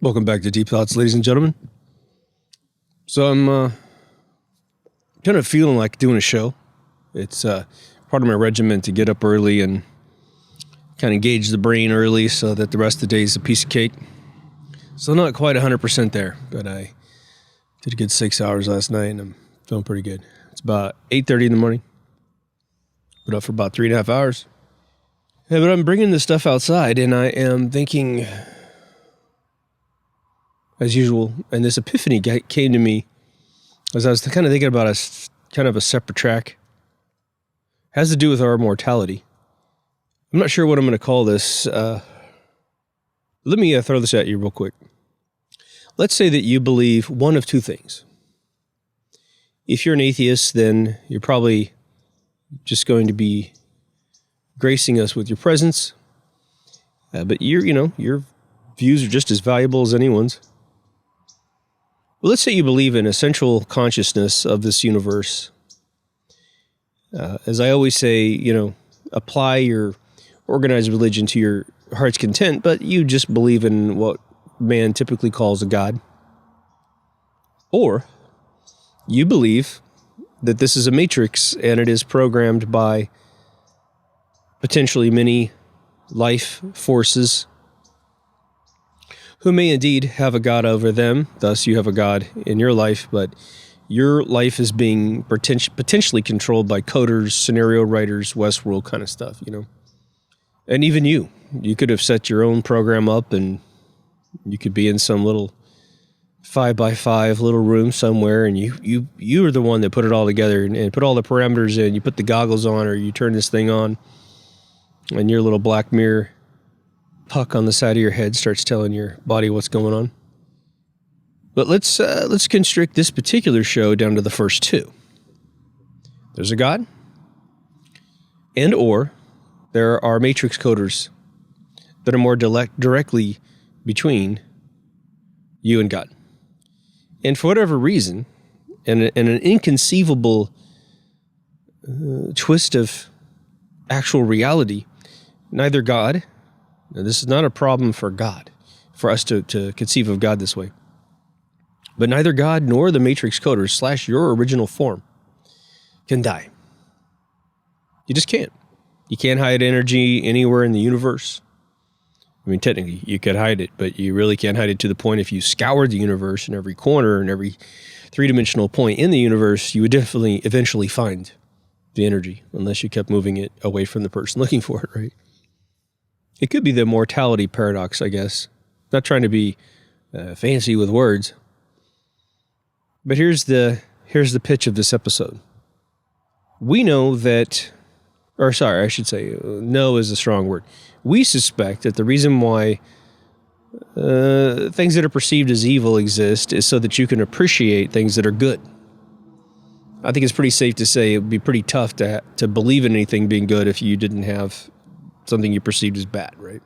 Welcome back to Deep Thoughts, ladies and gentlemen. So I'm kind of feeling like doing a show. It's part of my regimen to get up early and kind of engage the brain early so that the rest of the day is a piece of cake. So not quite 100% there, but I did a good 6 hours last night and I'm feeling pretty good. It's about 8:30 in the morning. Been up for about 3.5 hours. Yeah, but I'm bringing this stuff outside and I am thinking, as usual, and this epiphany came to me as I was kind of thinking about a separate track. It has to do with our mortality. I'm not sure what I'm going to call this. Let me throw this at you real quick. Let's say that you believe one of two things. If you're an atheist, then you're probably just going to be gracing us with your presence. But your views are just as valuable as anyone's. Well, let's say you believe in a central consciousness of this universe. As I always say, apply your organized religion to your heart's content, but you just believe in what man typically calls a god. Or you believe that this is a matrix and it is programmed by potentially many life forces who may indeed have a god over them. Thus, you have a god in your life, but your life is being potentially controlled by coders, scenario writers, Westworld kind of stuff, And even you could have set your own program up and you could be in some little 5x5 little room somewhere and you are the one that put it all together and put all the parameters in. You put the goggles on or you turn this thing on and your little black mirror puck on the side of your head starts telling your body what's going on. But let's constrict this particular show down to the first two. There's a God, and or there are matrix coders that are more directly between you and God. And for whatever reason, and an inconceivable twist of actual reality, neither God. Now, this is not a problem for God, for us to conceive of God this way. But neither God nor the matrix coders / your original form can die. You just can't. You can't hide energy anywhere in the universe. I mean, technically, you could hide it, but you really can't hide it to the point if you scoured the universe in every corner and every three-dimensional point in the universe, you would definitely eventually find the energy, unless you kept moving it away from the person looking for it, right? It could be the Mortality Paradox, I guess. Not trying to be fancy with words. But here's the pitch of this episode. We know that, or sorry, I should say, know is a strong word. We suspect that the reason why things that are perceived as evil exist is so that you can appreciate things that are good. I think it's pretty safe to say it would be pretty tough to believe in anything being good if you didn't have something you perceived as bad, right?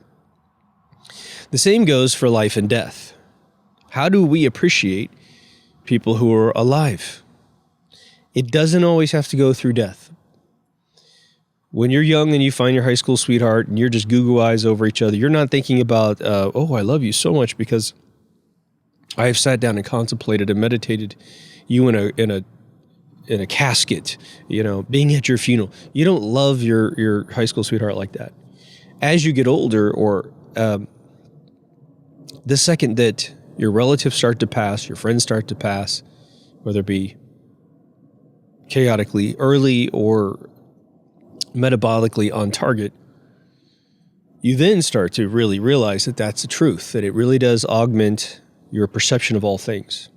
The same goes for life and death. How do we appreciate people who are alive? It doesn't always have to go through death. When you're young and you find your high school sweetheart and you're just goo-goo eyes over each other, you're not thinking about, I love you so much because I have sat down and contemplated and meditated you in a casket, being at your funeral. You don't love your high school sweetheart like that. As you get older, or the second that your relatives start to pass, your friends start to pass, whether it be chaotically early or metabolically on target, you then start to really realize that that's the truth, that it really does augment your perception of all things.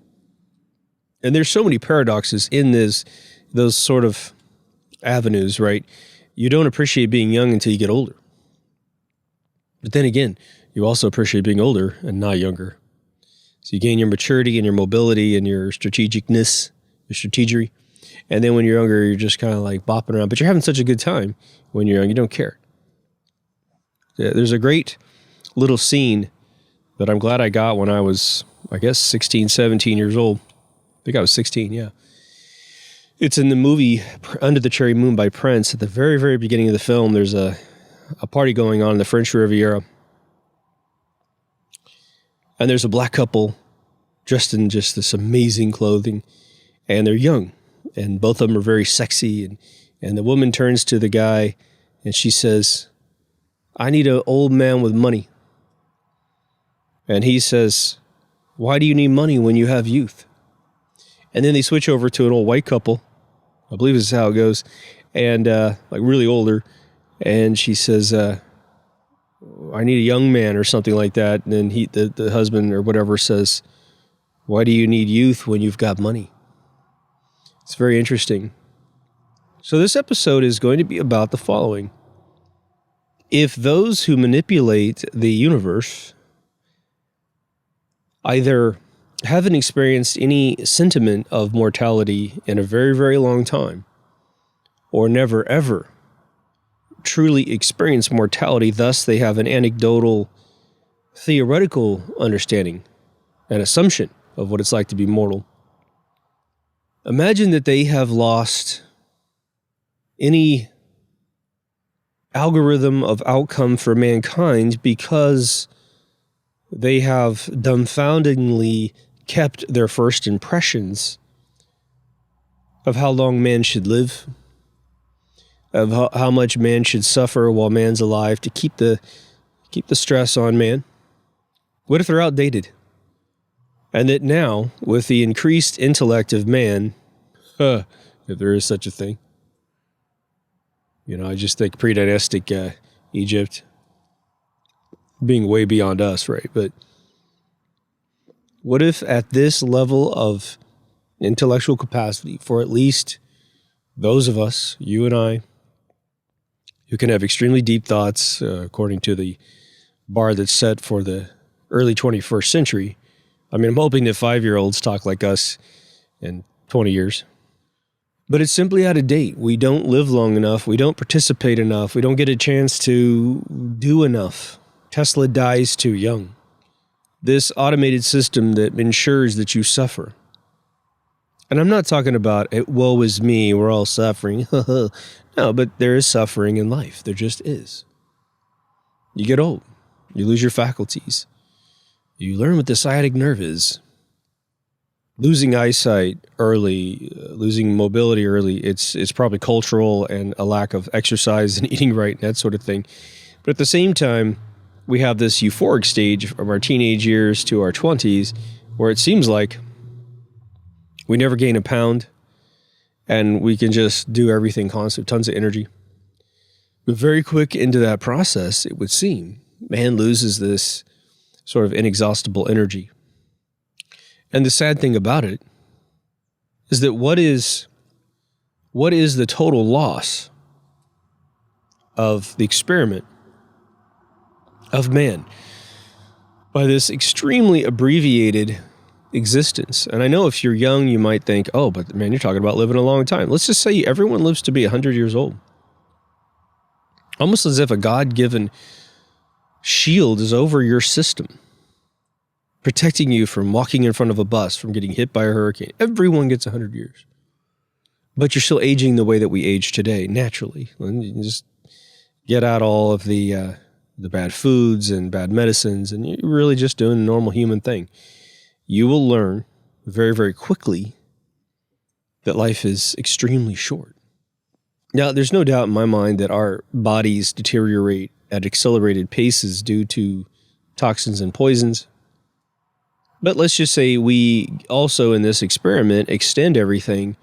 And there's so many paradoxes in those sort of avenues, right? You don't appreciate being young until you get older. But then again, you also appreciate being older and not younger. So you gain your maturity and your mobility and your strategicness, your strategery. And then when you're younger, you're just kind of like bopping around. But you're having such a good time when you're young, you don't care. There's a great little scene that I'm glad I got when I was, 16, 17 years old. I think I was 16, yeah. It's in the movie Under the Cherry Moon by Prince. At the very, very beginning of the film, there's a party going on in the French Riviera. And there's a black couple dressed in just this amazing clothing, and they're young, and both of them are very sexy. And the woman turns to the guy, and she says, "I need an old man with money." And he says, "Why do you need money when you have youth?" And then they switch over to an old white couple. I believe this is how it goes. And like really older. And she says, "I need a young man," or something like that. And then the husband or whatever says, "Why do you need youth when you've got money?" It's very interesting. So this episode is going to be about the following. If those who manipulate the universe either haven't experienced any sentiment of mortality in a very, very long time, or never ever truly experience mortality, thus they have an anecdotal, theoretical understanding, an assumption of what it's like to be mortal. Imagine that they have lost any algorithm of outcome for mankind because they have dumbfoundingly kept their first impressions of how long man should live, of how much man should suffer while man's alive to keep the stress on man. What if they're outdated? And that now, with the increased intellect of man, if there is such a thing, I just think pre-dynastic Egypt being way beyond us, right? But what if at this level of intellectual capacity, for at least those of us, you and I, who can have extremely deep thoughts, according to the bar that's set for the early 21st century. I mean, I'm hoping that 5-year-olds talk like us in 20 years. But it's simply out of date. We don't live long enough. We don't participate enough. We don't get a chance to do enough. Tesla dies too young. This automated system that ensures that you suffer. And I'm not talking about, woe is me, we're all suffering. No, but there is suffering in life. There just is. You get old. You lose your faculties. You learn what the sciatic nerve is. Losing eyesight early, losing mobility early, it's probably cultural and a lack of exercise and eating right and that sort of thing. But at the same time, we have this euphoric stage from our teenage years to our 20s where it seems like we never gain a pound and we can just do everything constant, tons of energy. But very quick into that process, it would seem, man loses this sort of inexhaustible energy. And the sad thing about it is that what is the total loss of the experiment of man by this extremely abbreviated existence? And I know if you're young, you might think, oh, but man, you're talking about living a long time. Let's just say everyone lives to be 100 years old. Almost as if a God-given shield is over your system, protecting you from walking in front of a bus, from getting hit by a hurricane. Everyone gets 100 years. But you're still aging the way that we age today, naturally. And you can just get out all of the bad foods and bad medicines, and you're really just doing a normal human thing. You will learn very, very quickly that life is extremely short. Now, there's no doubt in my mind that our bodies deteriorate at accelerated paces due to toxins and poisons. But let's just say we also in this experiment extend everything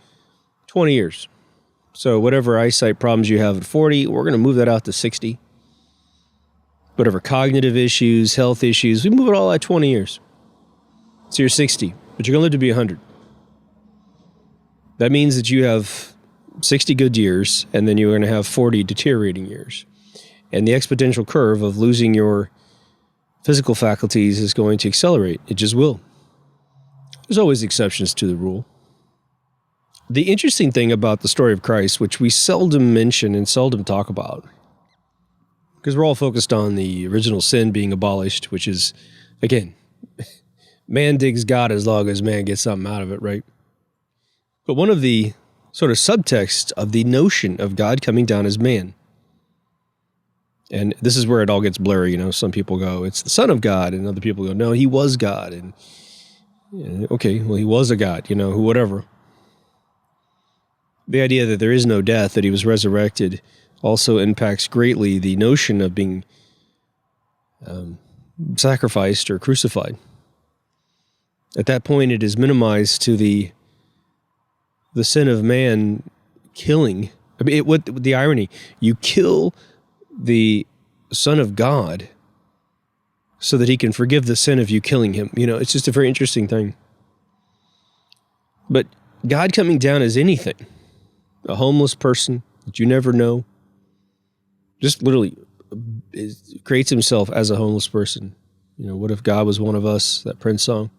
20 years. So whatever eyesight problems you have at 40, we're going to move that out to 60. Whatever cognitive issues, health issues, we move it all at 20 years. So you're 60, but you're going to live to be 100. That means that you have 60 good years, and then you're going to have 40 deteriorating years. And the exponential curve of losing your physical faculties is going to accelerate. It just will. There's always exceptions to the rule. The interesting thing about the story of Christ, which we seldom mention and seldom talk about, because we're all focused on the original sin being abolished, which is, again, man digs God as long as man gets something out of it, right? But one of the sort of subtext of the notion of God coming down as man And this is where it all gets blurry. You know, some people go, it's the Son of God, and other people go, no, he was God. And okay, well, he was a God, you know, whatever. The idea that there is no death, that he was resurrected, also impacts greatly the notion of being sacrificed or crucified. At that point, it is minimized to the sin of man killing. I mean, what the irony? You kill the Son of God so that he can forgive the sin of you killing him. You know, it's just a very interesting thing. But God coming down as anything, a homeless person that you never know, just literally creates himself as a homeless person. You know, what if God was one of us, that Prince song?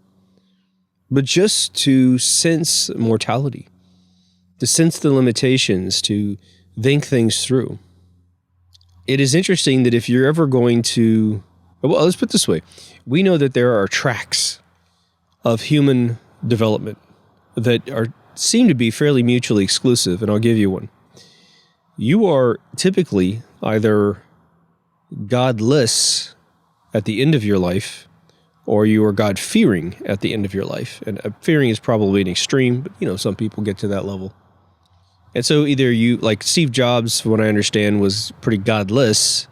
But just to sense mortality, to sense the limitations, to think things through. It is interesting that if you're ever going to, well, let's put it this way. We know that there are tracks of human development that seem to be fairly mutually exclusive, and I'll give you one. You are typically either godless at the end of your life, or you are God-fearing at the end of your life. And fearing is probably an extreme, but, you know, some people get to that level. And so either you, like Steve Jobs, from what I understand, was pretty godless,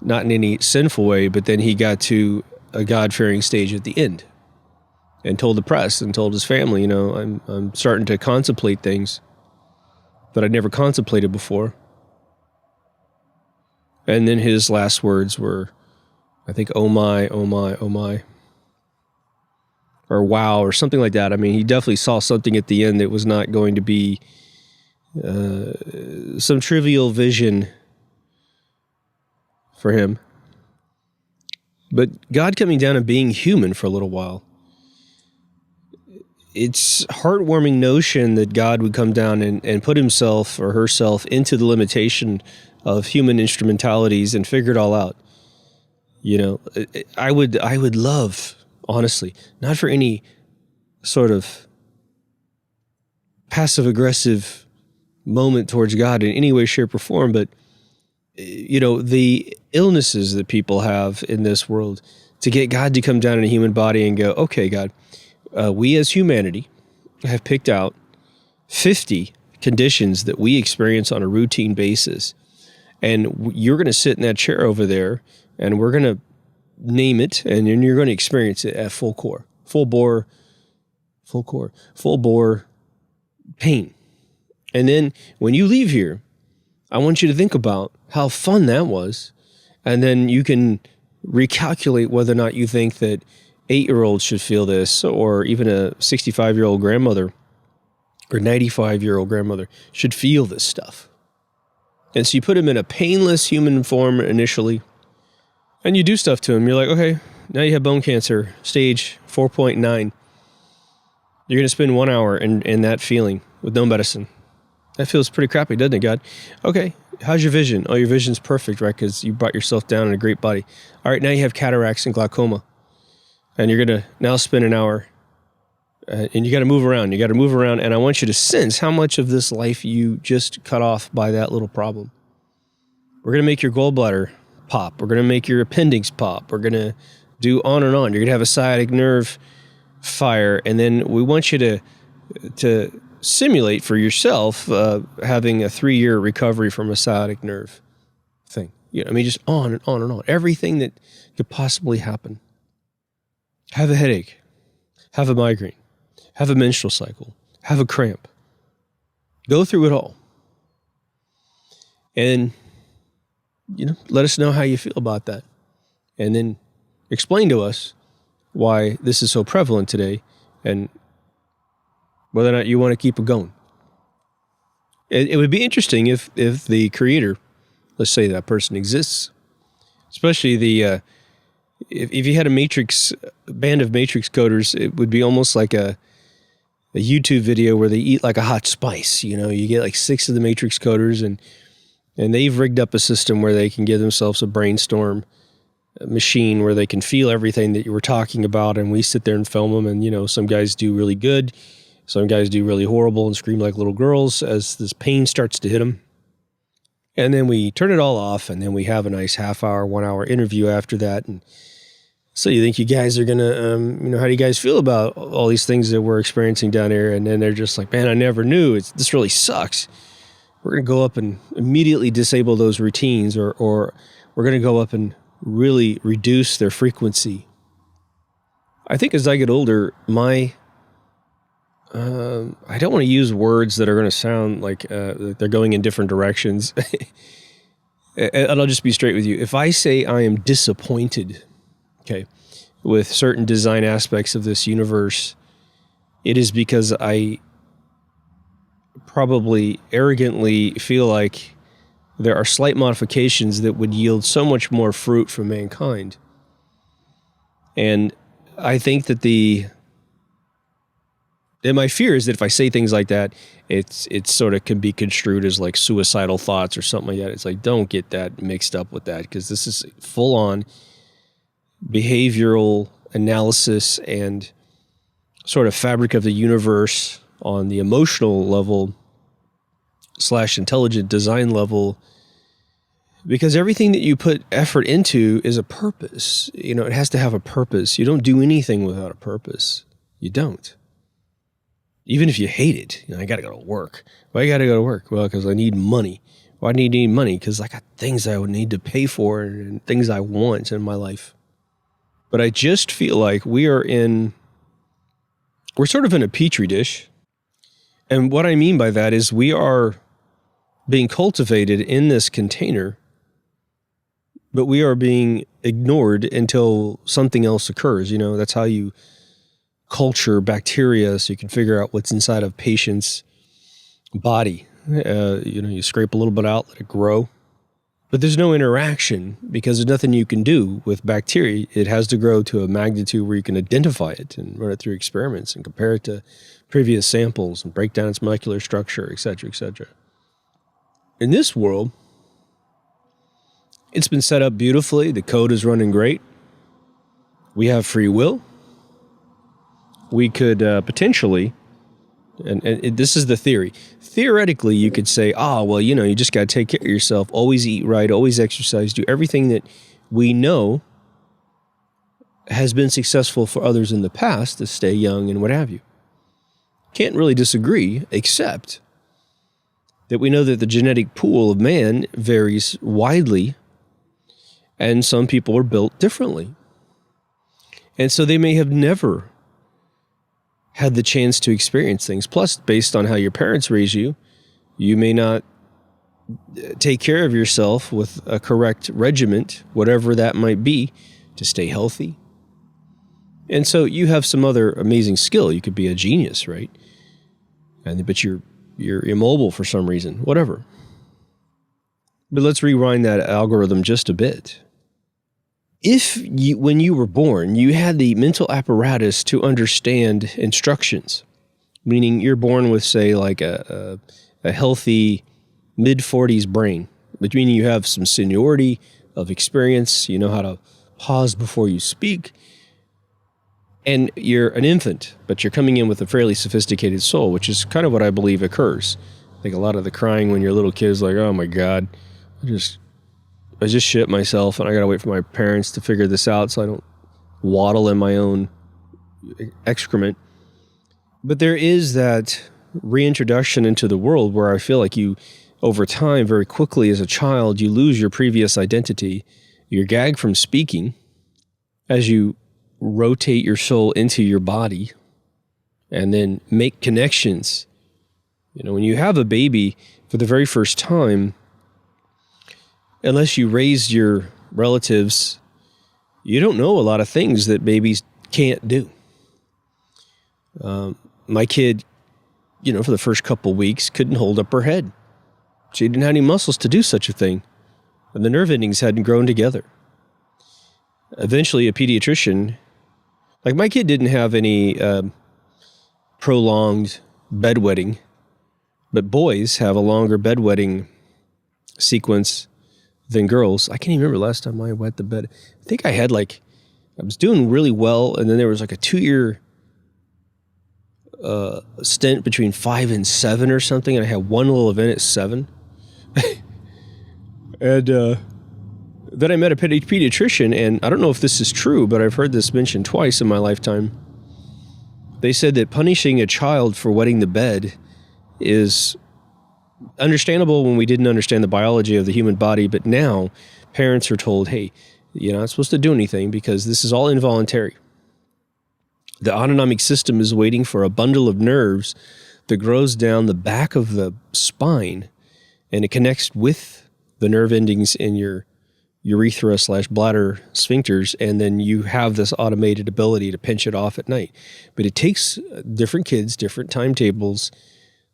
not in any sinful way, but then he got to a God-fearing stage at the end and told the press and told his family, you know, I'm starting to contemplate things that I'd never contemplated before. And then his last words were, I think, oh my, oh my, oh my. Or wow, or something like that. I mean, he definitely saw something at the end that was not going to be some trivial vision for him. But God coming down and being human for a little while. It's a heartwarming notion that God would come down and put himself or herself into the limitation of human instrumentalities and figure it all out. You know, I would love, honestly, not for any sort of passive-aggressive moment towards God in any way, shape, or form, but, you know, the illnesses that people have in this world, to get God to come down in a human body and go, okay, God, we as humanity have picked out 50 conditions that we experience on a routine basis, and you're going to sit in that chair over there, and we're going to name it, and then you're going to experience it at full bore pain. And then when you leave here, I want you to think about how fun that was, and then you can recalculate whether or not you think that 8-year-olds should feel this, or even a 65-year-old grandmother or 95-year-old grandmother should feel this stuff. And so you put them in a painless human form initially, and you do stuff to them. You're like, okay, now you have bone cancer, stage 4.9. You're going to spend 1 hour in that feeling with no medicine. That feels pretty crappy, doesn't it, God? Okay, how's your vision? Oh, your vision's perfect, right? Because you brought yourself down in a great body. All right, now you have cataracts and glaucoma. And you're going to now spend an hour, and you got to move around. You got to move around, and I want you to sense how much of this life you just cut off by that little problem. We're going to make your gallbladder pop. We're going to make your appendix pop. We're going to do on and on. You're going to have a sciatic nerve fire, and then we want you to simulate for yourself having a 3-year recovery from a sciatic nerve thing. You know, I mean, just on and on and on. Everything that could possibly happen. Have a headache. Have a migraine. Have a menstrual cycle. Have a cramp. Go through it all. And, you know, let us know how you feel about that. And then explain to us why this is so prevalent today and whether or not you want to keep it going. It would be interesting if the creator, let's say that person exists, especially if you had a band of Matrix coders, it would be almost like a YouTube video where they eat like a hot spice. You know, you get like 6 of the Matrix coders, and they've rigged up a system where they can give themselves a brainstorm machine where they can feel everything that you were talking about, and we sit there and film them. And, you know, some guys do really good. Some guys do really horrible and scream like little girls as this pain starts to hit them. And then we turn it all off, and then we have a nice half-hour, 1-hour interview after that. And so you think you guys are going to, how do you guys feel about all these things that we're experiencing down here? And then they're just like, man, I never knew. This really sucks. We're going to go up and immediately disable those routines, or we're going to go up and really reduce their frequency. I think as I get older, I don't want to use words that are going to sound like they're going in different directions. And I'll just be straight with you. If I say I am disappointed, okay, with certain design aspects of this universe, it is because I probably arrogantly feel like there are slight modifications that would yield so much more fruit for mankind. And I think that and my fear is that if I say things like that, it's sort of can be construed as like suicidal thoughts or something like that. It's like, don't get that mixed up with that, because this is full on behavioral analysis and sort of fabric of the universe on the emotional level / intelligent design level, because everything that you put effort into is a purpose. It has to have a purpose. You don't do anything without a purpose. You don't. Even if you hate it, I got to go to work. Why you got to go to work? Well, because I need money. Why do you need money? Because I got things I would need to pay for and things I want in my life. But I just feel like we're sort of in a petri dish. And what I mean by that is we are being cultivated in this container, but we are being ignored until something else occurs. That's how you culture bacteria, so you can figure out what's inside of patient's body. You scrape a little bit out, let it grow. But there's no interaction because there's nothing you can do with bacteria. It has to grow to a magnitude where you can identify it and run it through experiments and compare it to previous samples and break down its molecular structure, et cetera, et cetera. In this world, it's been set up beautifully. The code is running great. We have free will. We could potentially, and this is the theory, theoretically you could say, you just got to take care of yourself, always eat right, always exercise, do everything that we know has been successful for others in the past to stay young and what have you. Can't really disagree, except that we know that the genetic pool of man varies widely, and some people are built differently. And so they may have never had the chance to experience things. Plus, based on how your parents raise you, you may not take care of yourself with a correct regiment, whatever that might be, to stay healthy. And so you have some other amazing skill. You could be a genius, right? But you're immobile for some reason, whatever. But let's rewind that algorithm just a bit. If when you were born, you had the mental apparatus to understand instructions, meaning you're born with, say, like a healthy mid-40s brain, but meaning you have some seniority of experience, you know how to pause before you speak, and you're an infant, but you're coming in with a fairly sophisticated soul, which is kind of what I believe occurs. I think a lot of the crying when you're a little kid is like, oh my God, I just shit myself and I gotta wait for my parents to figure this out so I don't waddle in my own excrement. But there is that reintroduction into the world where I feel like you, over time, very quickly as a child, you lose your previous identity. You're gagged from speaking as you rotate your soul into your body and then make connections. When you have a baby for the very first time, unless you raise your relatives, you don't know a lot of things that babies can't do. My kid, for the first couple weeks, couldn't hold up her head. She didn't have any muscles to do such a thing, and the nerve endings hadn't grown together. Eventually, a pediatrician, like my kid didn't have any prolonged bedwetting, but boys have a longer bedwetting sequence than girls. I can't even remember the last time I wet the bed. I think I was doing really well, and then there was like a 2-year stint between 5 and 7 or something, and I had one little event at 7. And then I met a pediatrician, and I don't know if this is true, but I've heard this mentioned twice in my lifetime. They said that punishing a child for wetting the bed is understandable when we didn't understand the biology of the human body, but now parents are told, hey, you're not supposed to do anything because this is all involuntary. The autonomic system is waiting for a bundle of nerves that grows down the back of the spine, and it connects with the nerve endings in your urethra/bladder sphincters, and then you have this automated ability to pinch it off at night. But it takes different kids, different timetables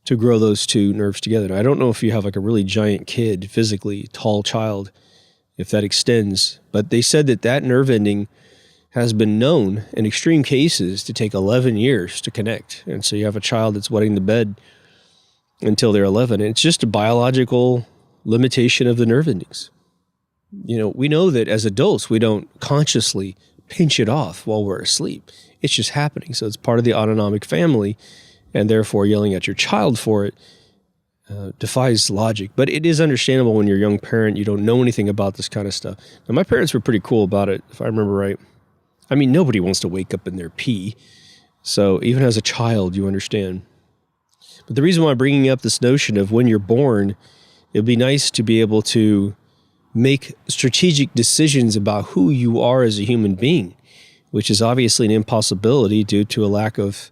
to grow those two nerves together. Now, I don't know if you have like a really giant kid, physically tall child, if that extends, but they said that nerve ending has been known in extreme cases to take 11 years to connect. And so you have a child that's wetting the bed until they're 11. And it's just a biological limitation of the nerve endings. You know, we know that as adults, we don't consciously pinch it off while we're asleep. It's just happening. So it's part of the autonomic family, and therefore yelling at your child for it defies logic. But it is understandable when you're a young parent, you don't know anything about this kind of stuff. Now, my parents were pretty cool about it, if I remember right. I mean, nobody wants to wake up in their pee. So even as a child, you understand. But the reason why I'm bringing up this notion of when you're born, it'd be nice to be able to make strategic decisions about who you are as a human being, which is obviously an impossibility due to a lack of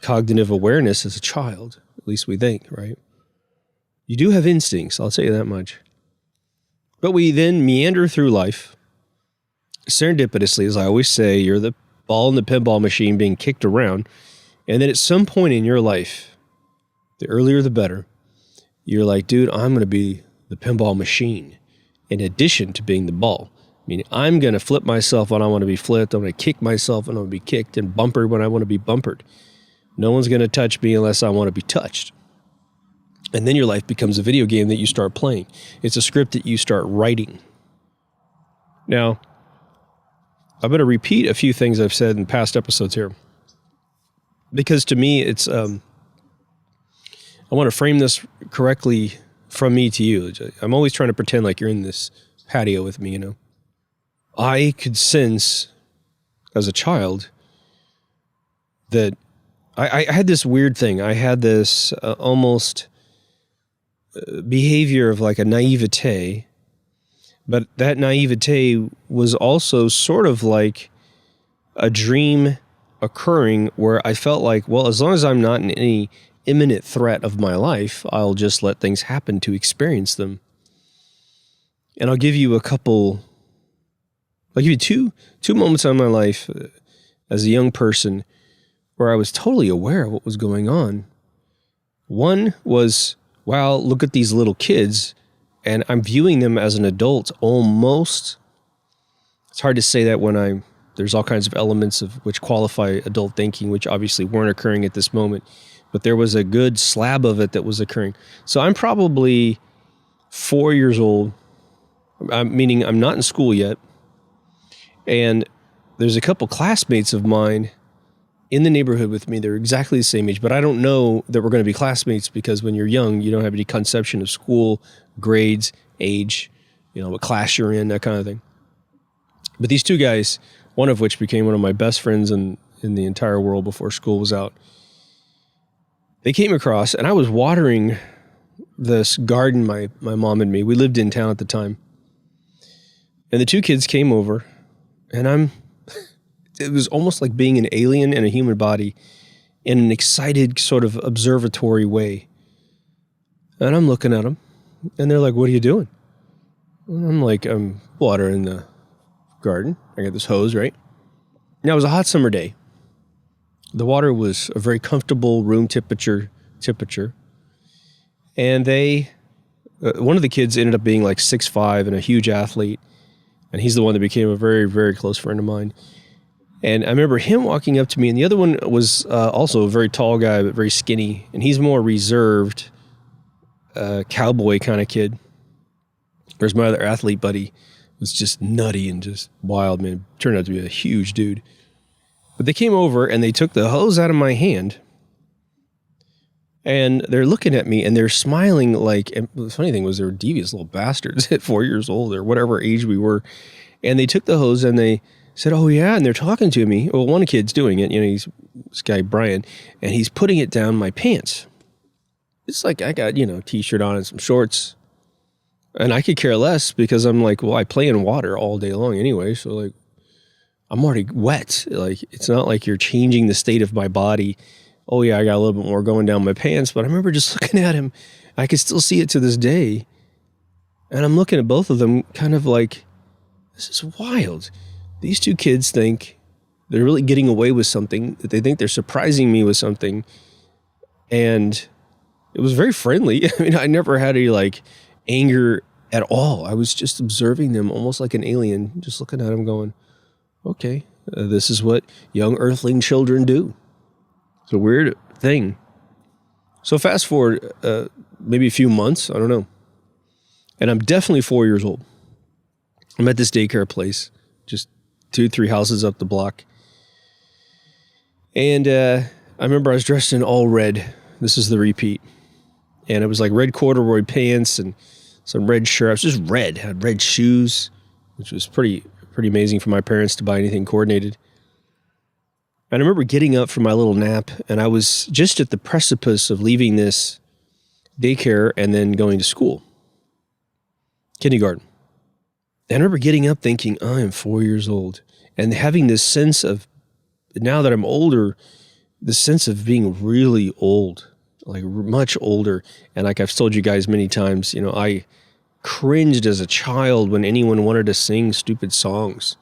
cognitive awareness as a child. At least we think, right? You do have instincts, I'll tell you that much. But we then meander through life. Serendipitously, as I always say, you're the ball in the pinball machine being kicked around. And then at some point in your life, the earlier the better, you're like, dude, I'm going to be the pinball machine in addition to being the ball. Meaning I'm going to flip myself when I want to be flipped. I'm going to kick myself when I want to be kicked, and bumper when I want to be bumpered. No one's going to touch me unless I want to be touched. And then your life becomes a video game that you start playing. It's a script that you start writing. Now, I'm going to repeat a few things I've said in past episodes here, because to me, it's I want to frame this correctly from me to you. I'm always trying to pretend like you're in this patio with me, you know. I could sense as a child that I had this weird thing. I had this almost behavior of like a naivete. But that naivete was also sort of like a dream occurring where I felt like, well, as long as I'm not in any imminent threat of my life, I'll just let things happen to experience them. And I'll give you two moments in my life as a young person where I was totally aware of what was going on. One was, wow, look at these little kids. And I'm viewing them as an adult almost. It's hard to say that when there's all kinds of elements of which qualify adult thinking, which obviously weren't occurring at this moment, but there was a good slab of it that was occurring. So I'm probably 4 years old, meaning I'm not in school yet. And there's a couple classmates of mine in the neighborhood with me. They're exactly the same age, but I don't know that we're going to be classmates because when you're young, you don't have any conception of school, grades, age, you know, what class you're in, that kind of thing. But these two guys, one of which became one of my best friends in the entire world before school was out, they came across, and I was watering this garden my mom and me. We lived in town at the time. And the two kids came over, and it was almost like being an alien in a human body in an excited sort of observatory way. And I'm looking at them, and they're like, what are you doing? And I'm like, I'm watering the garden. I got this hose, right? Now, it was a hot summer day. The water was a very comfortable room temperature. And one of the kids ended up being like 6'5" and a huge athlete. And he's the one that became a very, very close friend of mine. And I remember him walking up to me, and the other one was also a very tall guy, but very skinny. And he's more reserved, cowboy kind of kid. Whereas my other athlete buddy was just nutty and just wild, man. Turned out to be a huge dude. But they came over, and they took the hose out of my hand. And they're looking at me and they're smiling like, and the funny thing was they were devious little bastards at 4 years old or whatever age we were. And they took the hose and they said, oh yeah. And they're talking to me. Well, one kid's doing it, he's this guy, Brian, and he's putting it down my pants. It's like I got, t-shirt on and some shorts. And I could care less because I'm like, well, I play in water all day long anyway. So like, I'm already wet. Like, it's not like you're changing the state of my body. Oh yeah, I got a little bit more going down my pants. But I remember just looking at him. I can still see it to this day. And I'm looking at both of them kind of like, this is wild. These two kids think they're really getting away with something, that they think they're surprising me with something. And it was very friendly. I mean, I never had any like anger at all. I was just observing them almost like an alien, just looking at them going, okay, this is what young earthling children do. It's a weird thing. So fast forward maybe a few months, I don't know. And I'm definitely 4 years old. I'm at this daycare place, just 2-3 houses up the block. And I remember I was dressed in all red. This is the repeat. And it was like red corduroy pants and some red shirt. I was just red. Had red shoes, which was pretty amazing for my parents to buy anything coordinated. And I remember getting up from my little nap, and I was just at the precipice of leaving this daycare and then going to school, kindergarten. And I remember getting up thinking, I am 4 years old, and having this sense of, now that I'm older, the sense of being really old, like much older. And like I've told you guys many times, I cringed as a child when anyone wanted to sing stupid songs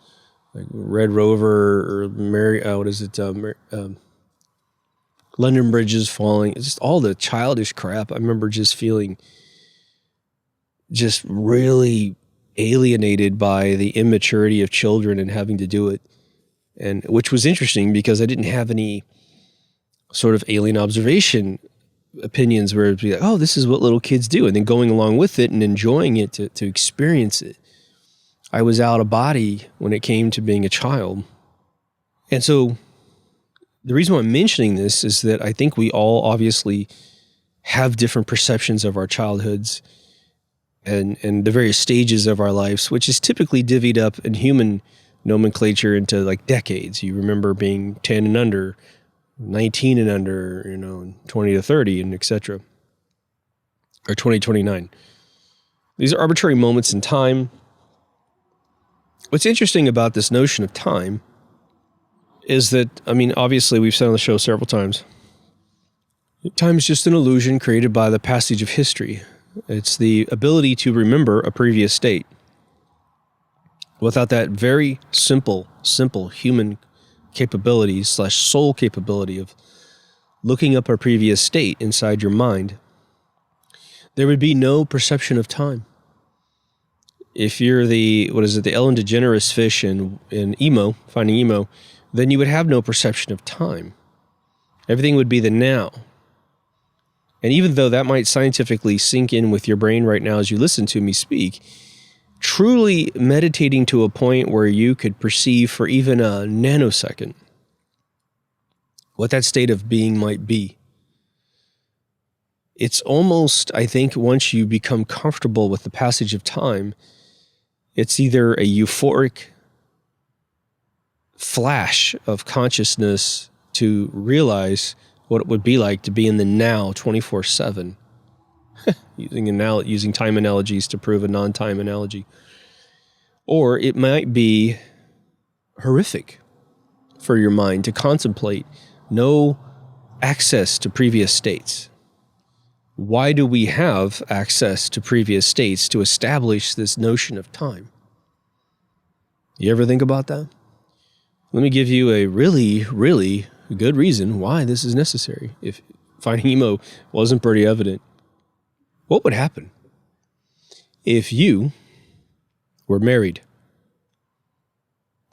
like Red Rover or London Bridge is Falling. It's just all the childish crap. I remember just feeling just really alienated by the immaturity of children and having to do it. And which was interesting because I didn't have any sort of alien observation opinions where it'd be like, oh, this is what little kids do. And then going along with it and enjoying it to experience it. I was out of body when it came to being a child. And so the reason why I'm mentioning this is that I think we all obviously have different perceptions of our childhoods and the various stages of our lives, which is typically divvied up in human nomenclature into like decades. You remember being 10 and under, 19 and under, 20 to 30, and et cetera, or 20 to 29. These are arbitrary moments in time. What's interesting about this notion of time is that, obviously we've said on the show several times, time is just an illusion created by the passage of history. It's the ability to remember a previous state. Without that very simple human capability / soul capability of looking up a previous state inside your mind, there would be no perception of time. If you're the Ellen DeGeneres fish in Emo, Finding Emo, then you would have no perception of time. Everything would be the now. And even though that might scientifically sink in with your brain right now as you listen to me speak, truly meditating to a point where you could perceive for even a nanosecond what that state of being might be. It's almost, I think, once you become comfortable with the passage of time, it's either a euphoric flash of consciousness to realize what it would be like to be in the now 24/7. Using time analogies to prove a non-time analogy. Or it might be horrific for your mind to contemplate no access to previous states. Why do we have access to previous states to establish this notion of time? You ever think about that? Let me give you a really, really good reason why this is necessary. If Finding Emo wasn't pretty evident, what would happen if you were married?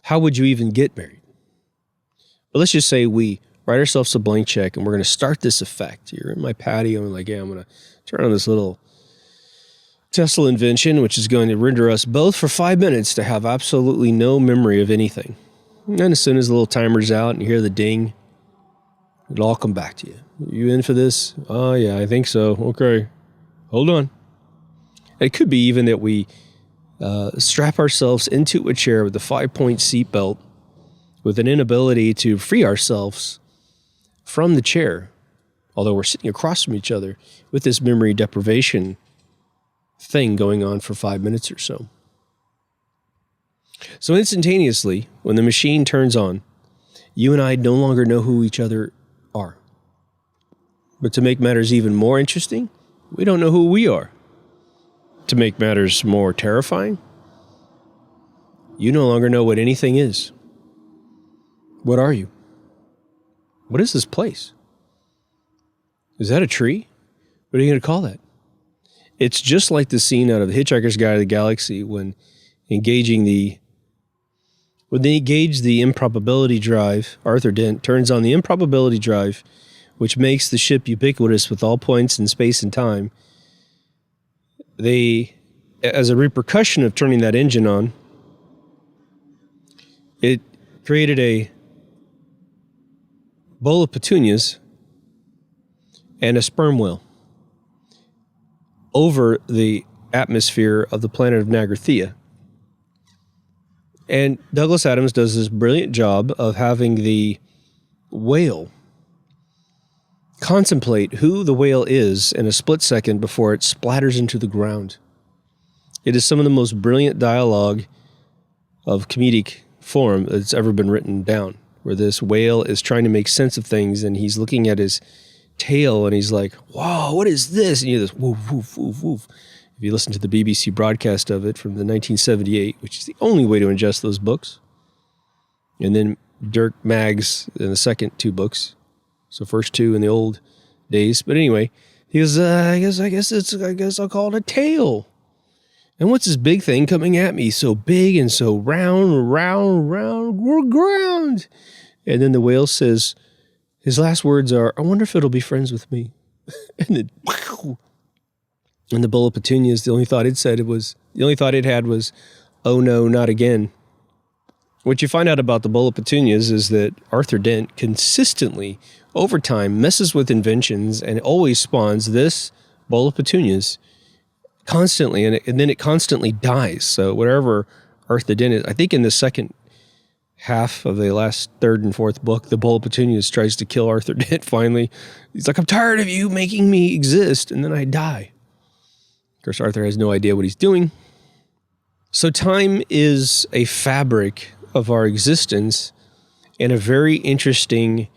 How would you even get married? But let's just say we write ourselves a blank check and we're going to start this effect. You're in my patio and like, yeah, I'm going to turn on this little Tesla invention, which is going to render us both for 5 minutes to have absolutely no memory of anything. And then as soon as the little timer's out and you hear the ding, it'll all come back to you. You in for this? Oh, yeah, I think so. Okay. Hold on. It could be even that we strap ourselves into a chair with a 5-point seatbelt with an inability to free ourselves from the chair, although we're sitting across from each other with this memory deprivation thing going on for 5 minutes or so. So instantaneously, when the machine turns on, you and I no longer know who each other are. But to make matters even more interesting, we don't know who we are. To make matters more terrifying, you no longer know what anything is. What are you? What is this place? Is that a tree? What are you going to call that? It's just like the scene out of The Hitchhiker's Guide to the Galaxy when they engage the improbability drive. Arthur Dent turns on the improbability drive, which makes the ship ubiquitous with all points in space and time. They, as a repercussion of turning that engine on, it created a bowl of petunias and a sperm whale over the atmosphere of the planet of Nagrathea. And Douglas Adams does this brilliant job of having the whale contemplate who the whale is in a split second before it splatters into the ground. It is some of the most brilliant dialogue of comedic form that's ever been written down, where this whale is trying to make sense of things and he's looking at his tail and he's like, wow, what is this? And you hear this woof, woof, woof, woof. If you listen to the BBC broadcast of it from the 1978, which is the only way to ingest those books. And then Dirk Maggs in the second 2 books. So first 2 in the old days. But anyway, he goes, I guess I'll call it a tail. And what's this big thing coming at me? So big and so round, ground. And then the whale says, his last words are, I wonder if it'll be friends with me. And then, and the bowl of petunias, the only thought it had was, oh no, not again. What you find out about the bowl of petunias is that Arthur Dent consistently, over time, messes with inventions and always spawns this bowl of petunias constantly, and then it constantly dies. So whatever Arthur Dent is, I think in the second half of the last 3rd and 4th book, the bowl of petunias tries to kill Arthur Dent finally. He's like, I'm tired of you making me exist, and then I die. Of course, Arthur has no idea what he's doing. So time is a fabric of our existence and a very interesting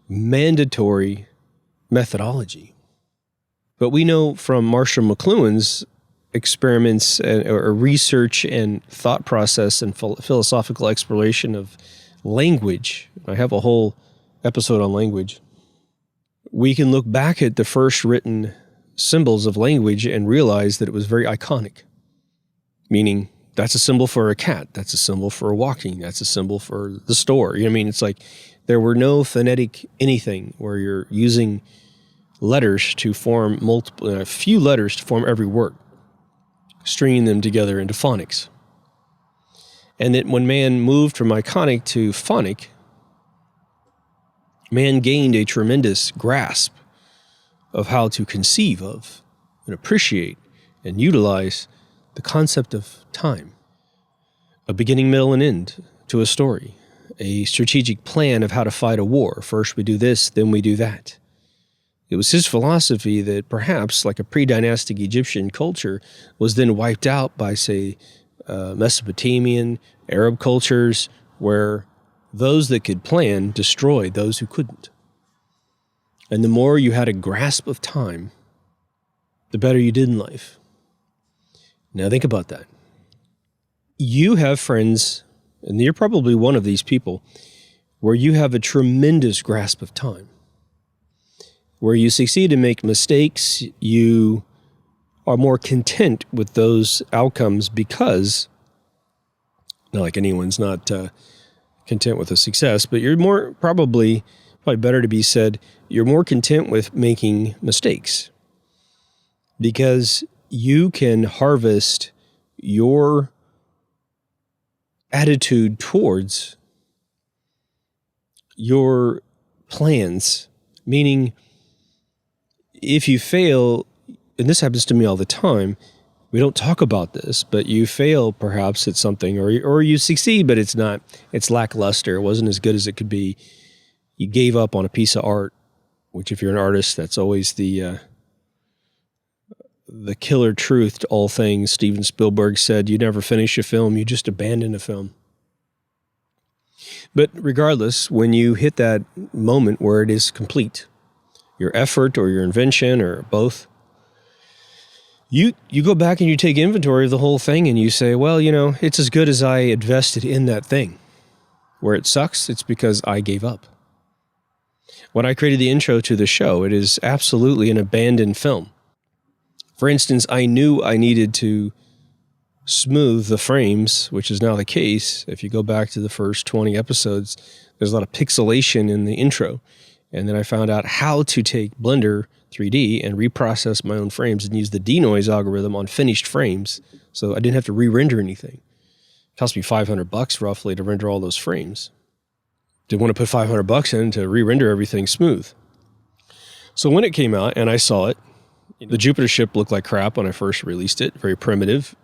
mandatory methodology. But we know from Marshall McLuhan's experiments or research and thought process and philosophical exploration of language. I have a whole episode on language. We can look back at the first written symbols of language and realize that it was very iconic. Meaning, that's a symbol for a cat. That's a symbol for walking. That's a symbol for the store. You know what I mean? It's like there were no phonetic anything where you're using letters to form a few letters to form every word, stringing them together into phonics. And that when man moved from iconic to phonic, man gained a tremendous grasp of how to conceive of and appreciate and utilize the concept of time, a beginning, middle, and end to a story, a strategic plan of how to fight a war. First we do this, then we do that. It was his philosophy that perhaps, like a pre-dynastic Egyptian culture, was then wiped out by, say, Mesopotamian, Arab cultures, where those that could plan destroyed those who couldn't. And the more you had a grasp of time, the better you did in life. Now think about that. You have friends, and you're probably one of these people, where you have a tremendous grasp of time. Where you succeed and make mistakes, you are more content with those outcomes because, not like anyone's not content with a success, but you're more probably better to be said, you're more content with making mistakes because you can harvest your attitude towards your plans, meaning if you fail, and this happens to me all the time, we don't talk about this, but you fail perhaps at something, or you succeed, but it's lackluster. It wasn't as good as it could be. You gave up on a piece of art, which if you're an artist, that's always the killer truth to all things. Steven Spielberg said, you never finish a film, you just abandon a film. But regardless, when you hit that moment where it is complete, your effort or your invention or both, you go back and you take inventory of the whole thing and you say, well, it's as good as I invested in that thing. Where it sucks, it's because I gave up. When I created the intro to the show, it is absolutely an abandoned film. For instance, I knew I needed to smooth the frames, which is now the case. If you go back to the first 20 episodes, there's a lot of pixelation in the intro. And then I found out how to take Blender 3D and reprocess my own frames and use the denoise algorithm on finished frames. So I didn't have to re-render anything. It cost me $500 roughly to render all those frames. Didn't want to put $500 in to re-render everything smooth. So when it came out and I saw it, the Jupiter ship looked like crap when I first released it, very primitive.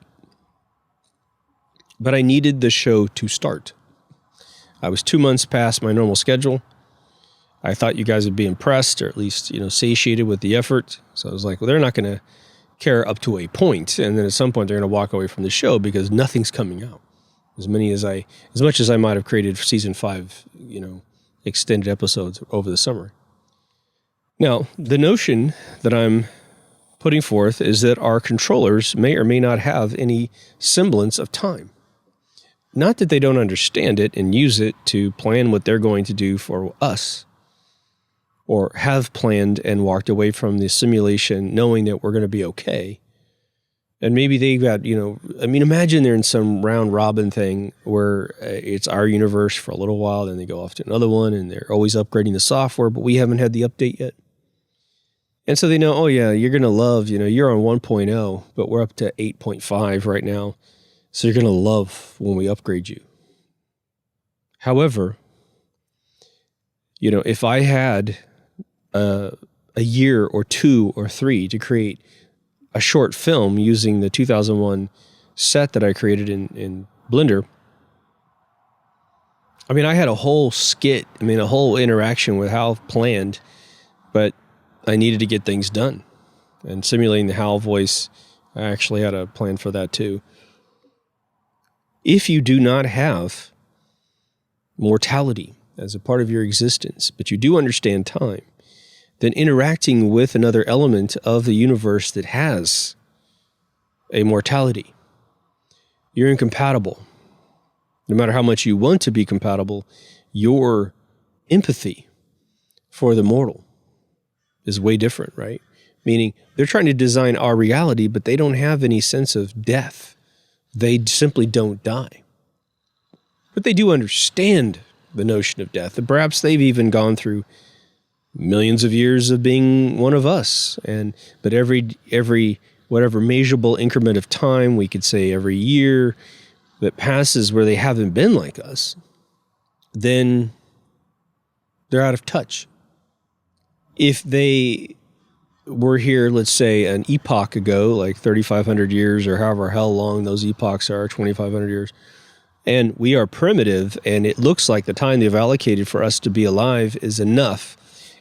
But I needed the show to start. I was 2 months past my normal schedule. I thought you guys would be impressed or at least, satiated with the effort. So I was like, well, they're not going to care up to a point. And then at some point they're going to walk away from the show because nothing's coming out. As much as I might have created for season 5, extended episodes over the summer. Now, the notion that I'm putting forth is that our controllers may or may not have any semblance of time. Not that they don't understand it and use it to plan what they're going to do for us, or have planned and walked away from the simulation knowing that we're going to be okay. And maybe they've got, imagine they're in some round robin thing where it's our universe for a little while, then they go off to another one and they're always upgrading the software, but we haven't had the update yet. And so they know, oh yeah, you're going to love, you're on 1.0, but we're up to 8.5 right now. So you're going to love when we upgrade you. However, if I had a year or 2 or 3 to create a short film using the 2001 set that I created in Blender, I had a whole skit, a whole interaction with Hal planned, but I needed to get things done. And simulating the Hal voice, I actually had a plan for that too. If you do not have mortality as a part of your existence, but you do understand time, then interacting with another element of the universe that has a mortality, you're incompatible. No matter how much you want to be compatible, your empathy for the mortal is way different, right? Meaning they're trying to design our reality, but they don't have any sense of death. They simply don't die. But they do understand the notion of death. And perhaps they've even gone through millions of years of being one of us. But every whatever measurable increment of time, we could say every year that passes where they haven't been like us, then they're out of touch. If they were here, let's say, an epoch ago, like 3,500 years or however hell long those epochs are, 2,500 years, and we are primitive, and it looks like the time they've allocated for us to be alive is enough,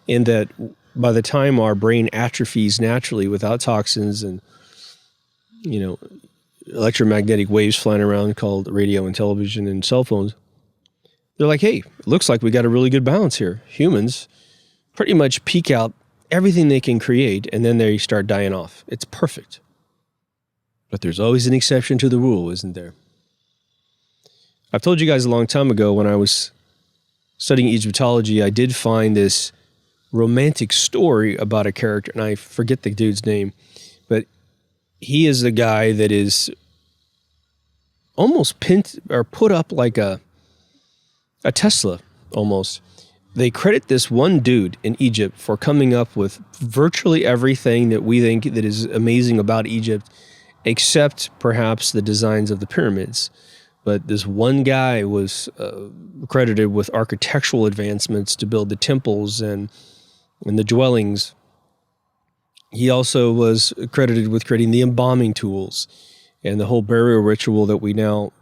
in that by the time our brain atrophies naturally without toxins and, electromagnetic waves flying around called radio and television and cell phones, they're like, hey, it looks like we got a really good balance here. Humans pretty much peak out everything they can create, and then they start dying off. It's perfect. But there's always an exception to the rule, isn't there? I've told you guys a long time ago when I was studying Egyptology, I did find this romantic story about a character, and I forget the dude's name, but he is the guy that is almost put up like a Tesla, almost. They credit this one dude in Egypt for coming up with virtually everything that we think that is amazing about Egypt, except perhaps the designs of the pyramids. But this one guy was credited with architectural advancements to build the temples and the dwellings He also was credited with creating the embalming tools and the whole burial ritual that we now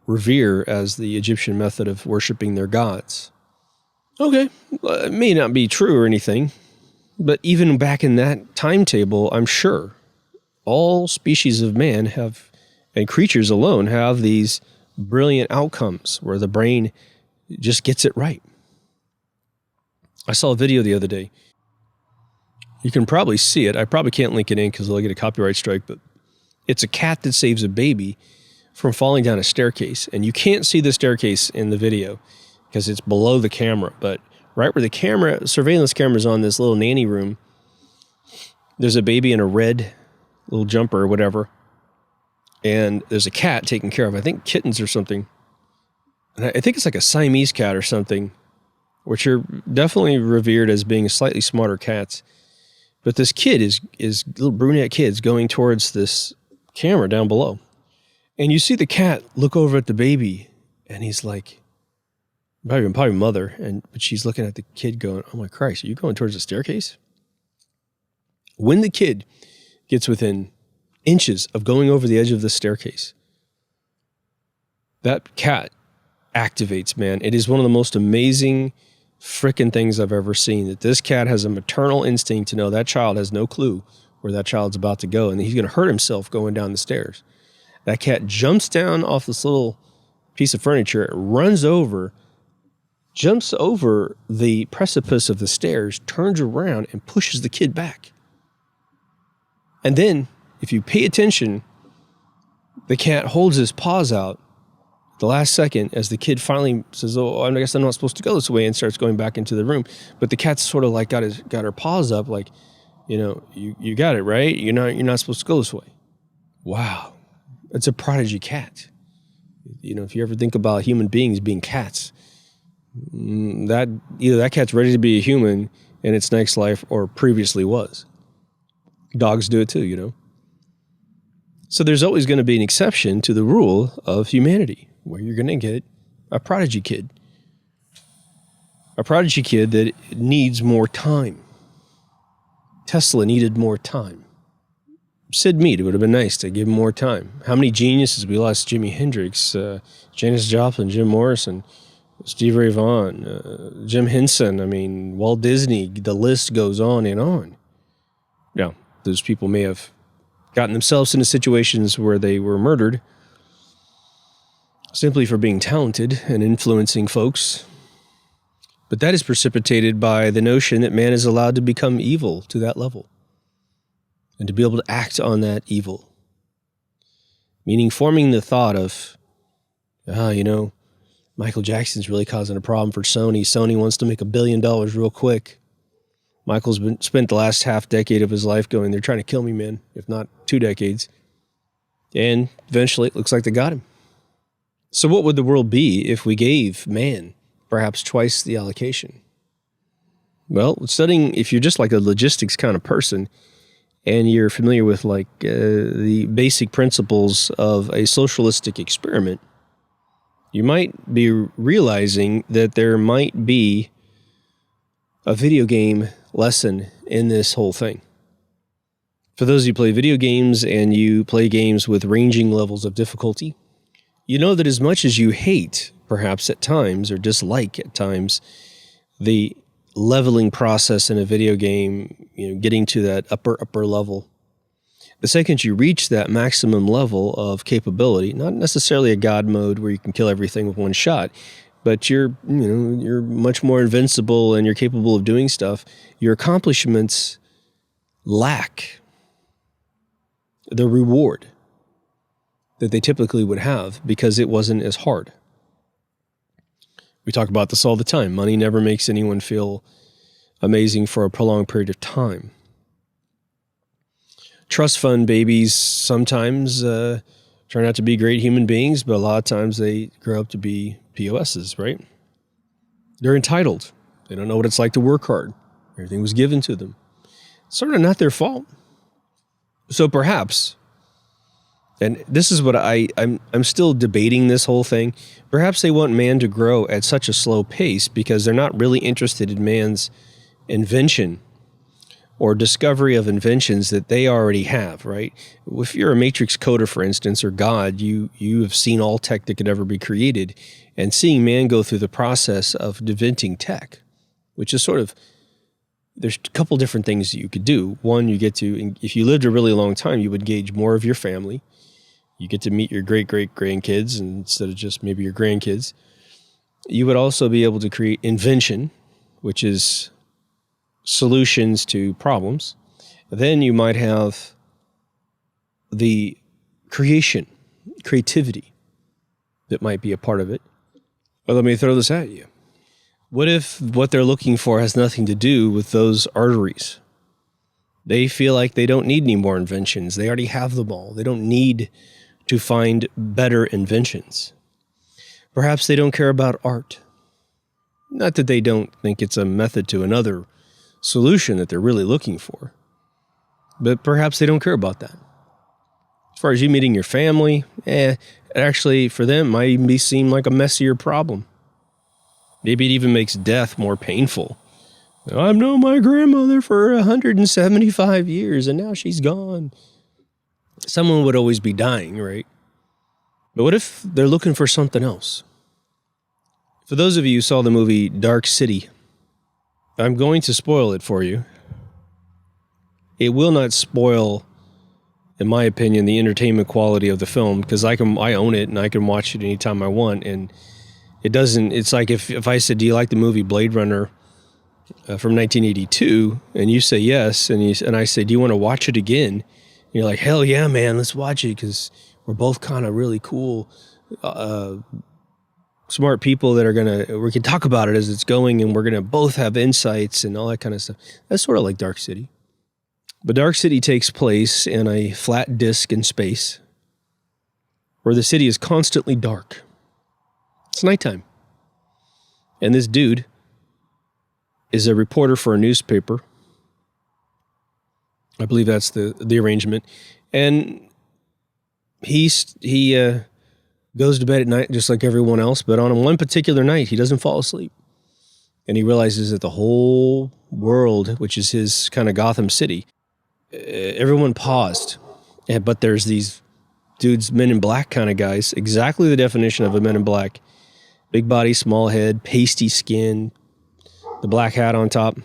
revere as the Egyptian method of worshiping their gods. Okay, it may not be true or anything, but even back in that timetable, I'm sure all species of man have, and creatures alone, have these brilliant outcomes where the brain just gets it right. I saw a video the other day. You can probably see it. I probably can't link it in because I'll get a copyright strike, but it's a cat that saves a baby from falling down a staircase. And you can't see the staircase in the video because it's below the camera. But right where the surveillance camera's on this little nanny room, there's a baby in a red little jumper or whatever. And there's a cat taken care of. I think kittens or something. And I think it's like a Siamese cat or something, which are definitely revered as being slightly smarter cats. But this kid is little brunette kid's going towards this camera down below. And you see the cat look over at the baby, and he's like, probably mother, but she's looking at the kid going, oh my Christ, are you going towards the staircase? When the kid gets within inches of going over the edge of the staircase, that cat activates, man. It is one of the most amazing frickin' things I've ever seen, that this cat has a maternal instinct to know that child has no clue where that child's about to go, and he's going to hurt himself going down the stairs. That cat jumps down off this little piece of furniture, jumps over the precipice of the stairs, turns around, and pushes the kid back. And then, if you pay attention, the cat holds his paws out the last second as the kid finally says, oh, I guess I'm not supposed to go this way, and starts going back into the room. But the cat's sort of like got her paws up like, you got it, right? You're not supposed to go this way. Wow. It's a prodigy cat. If you ever think about human beings being cats, either that cat's ready to be a human in its next life or previously was. Dogs do it too, So there's always going to be an exception to the rule of humanity, where you're going to get a prodigy kid. A prodigy kid that needs more time. Tesla needed more time. Sid Mead, it would have been nice to give him more time. How many geniuses we lost? Jimi Hendrix, Janis Joplin, Jim Morrison, Stevie Ray Vaughan, Jim Henson, Walt Disney, the list goes on and on. Now, those people may have gotten themselves into situations where they were murdered simply for being talented and influencing folks. But that is precipitated by the notion that man is allowed to become evil to that level and to be able to act on that evil. Meaning forming the thought of, Michael Jackson's really causing a problem for Sony. Sony wants to make $1 billion real quick. Michael's spent the last half decade of his life going, they're trying to kill me, man, if not 2 decades. And eventually it looks like they got him. So what would the world be if we gave man perhaps twice the allocation? Well, if you're just like a logistics kind of person and you're familiar with the basic principles of a socialistic experiment, you might be realizing that there might be a video game lesson in this whole thing. For those of you who play video games and you play games with ranging levels of difficulty, you know that as much as you hate, perhaps at times, or dislike at times, the leveling process in a video game, getting to that upper level, the second you reach that maximum level of capability, not necessarily a god mode where you can kill everything with one shot, but you're much more invincible and you're capable of doing stuff, your accomplishments lack the reward that they typically would have because it wasn't as hard. We talk about this all the time. Money never makes anyone feel amazing for a prolonged period of time. Trust fund babies sometimes turn out to be great human beings, but a lot of times they grow up to be POSs, right? They're entitled. They don't know what it's like to work hard. Everything was given to them. It's sort of not their fault. So perhaps, and this is what I'm still debating this whole thing, perhaps they want man to grow at such a slow pace because they're not really interested in man's invention, or discovery of inventions that they already have, right? If you're a matrix coder, for instance, or God, you have seen all tech that could ever be created, and seeing man go through the process of inventing tech, which is sort of, there's a couple different things that you could do. One, you get to, if you lived a really long time, you would engage more of your family. You get to meet your great-great-grandkids instead of just maybe your grandkids. You would also be able to create invention, which is solutions to problems. Then you might have the creativity that might be a part of it. But let me throw this at you. What if what they're looking for has nothing to do with those arteries? They feel like they don't need any more inventions. They already have them all. They don't need to find better inventions. Perhaps they don't care about art. Not that they don't think it's a method to another solution that they're really looking for, but perhaps they don't care about that. As far as you meeting your family, it actually, for them, might even seem like a messier problem. Maybe it even makes death more painful. I've known my grandmother for 175 years, and now she's gone. Someone would always be dying, right? But what if they're looking for something else? For those of you who saw the movie Dark City, I'm going to spoil it for you. It will not spoil, in my opinion, the entertainment quality of the film, because I own it and I can watch it anytime I want, and it doesn't, it's like if I said, do you like the movie Blade Runner from 1982? And you say yes, and I say, do you want to watch it again? And you're like, hell yeah, man, let's watch it, because we're both kind of really cool, smart people that we can talk about it as it's going, and we're going to both have insights and all that kind of stuff. That's sort of like Dark City. But Dark City takes place in a flat disk in space where the city is constantly dark. It's nighttime. And this dude is a reporter for a newspaper. I believe that's the arrangement. And he goes to bed at night just like everyone else, but on one particular night, he doesn't fall asleep. And he realizes that the whole world, which is his kind of Gotham City, everyone paused. But there's these dudes, men in black kind of guys, exactly the definition of a men in black. Big body, small head, pasty skin, the black hat on top.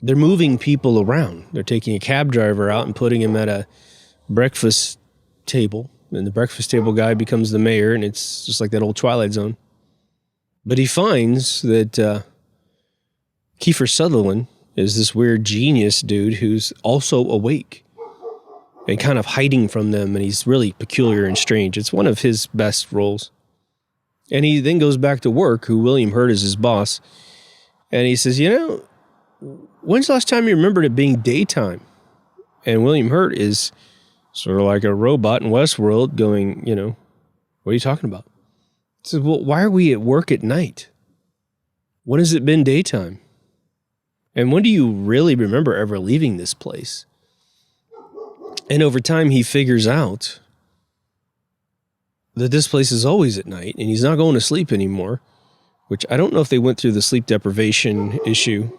They're moving people around. They're taking a cab driver out and putting him at a breakfast table. And the breakfast table guy becomes the mayor, and it's just like that old Twilight Zone. But he finds that Kiefer Sutherland is this weird genius dude who's also awake and kind of hiding from them, and he's really peculiar and strange. It's one of his best roles. And he then goes back to work, who William Hurt is his boss, and he says, when's the last time you remembered it being daytime? And William Hurt is sort of like a robot in Westworld going, what are you talking about? He says, well, why are we at work at night? When has it been daytime? And when do you really remember ever leaving this place? And over time, he figures out that this place is always at night, and he's not going to sleep anymore, which I don't know if they went through the sleep deprivation issue.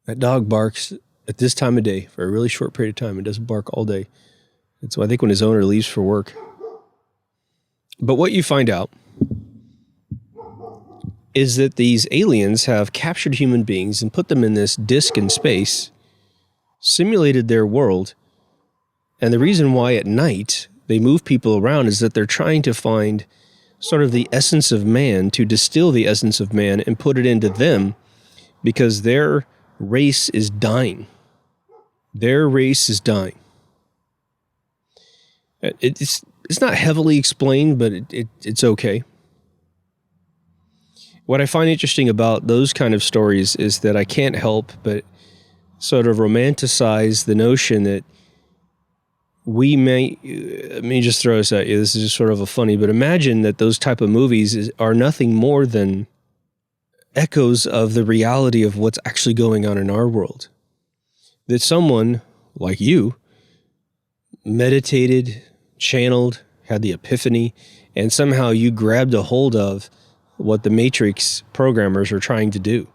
That dog barks at this time of day for a really short period of time. It doesn't bark all day. And so I think when his owner leaves for work. But what you find out is that these aliens have captured human beings and put them in this disk in space, simulated their world, and the reason why at night they move people around is that they're trying to find sort of the essence of man, to distill the essence of man and put it into them, because their race is dying. Their race is dying. It's not heavily explained, but it's okay. What I find interesting about those kind of stories is that I can't help but sort of romanticize the notion that we may, let me just throw this at you, this is just sort of a funny, but imagine that those type of movies are nothing more than echoes of the reality of what's actually going on in our world. That someone like you meditated, channeled, had the epiphany, and somehow you grabbed a hold of what the Matrix programmers are trying to do.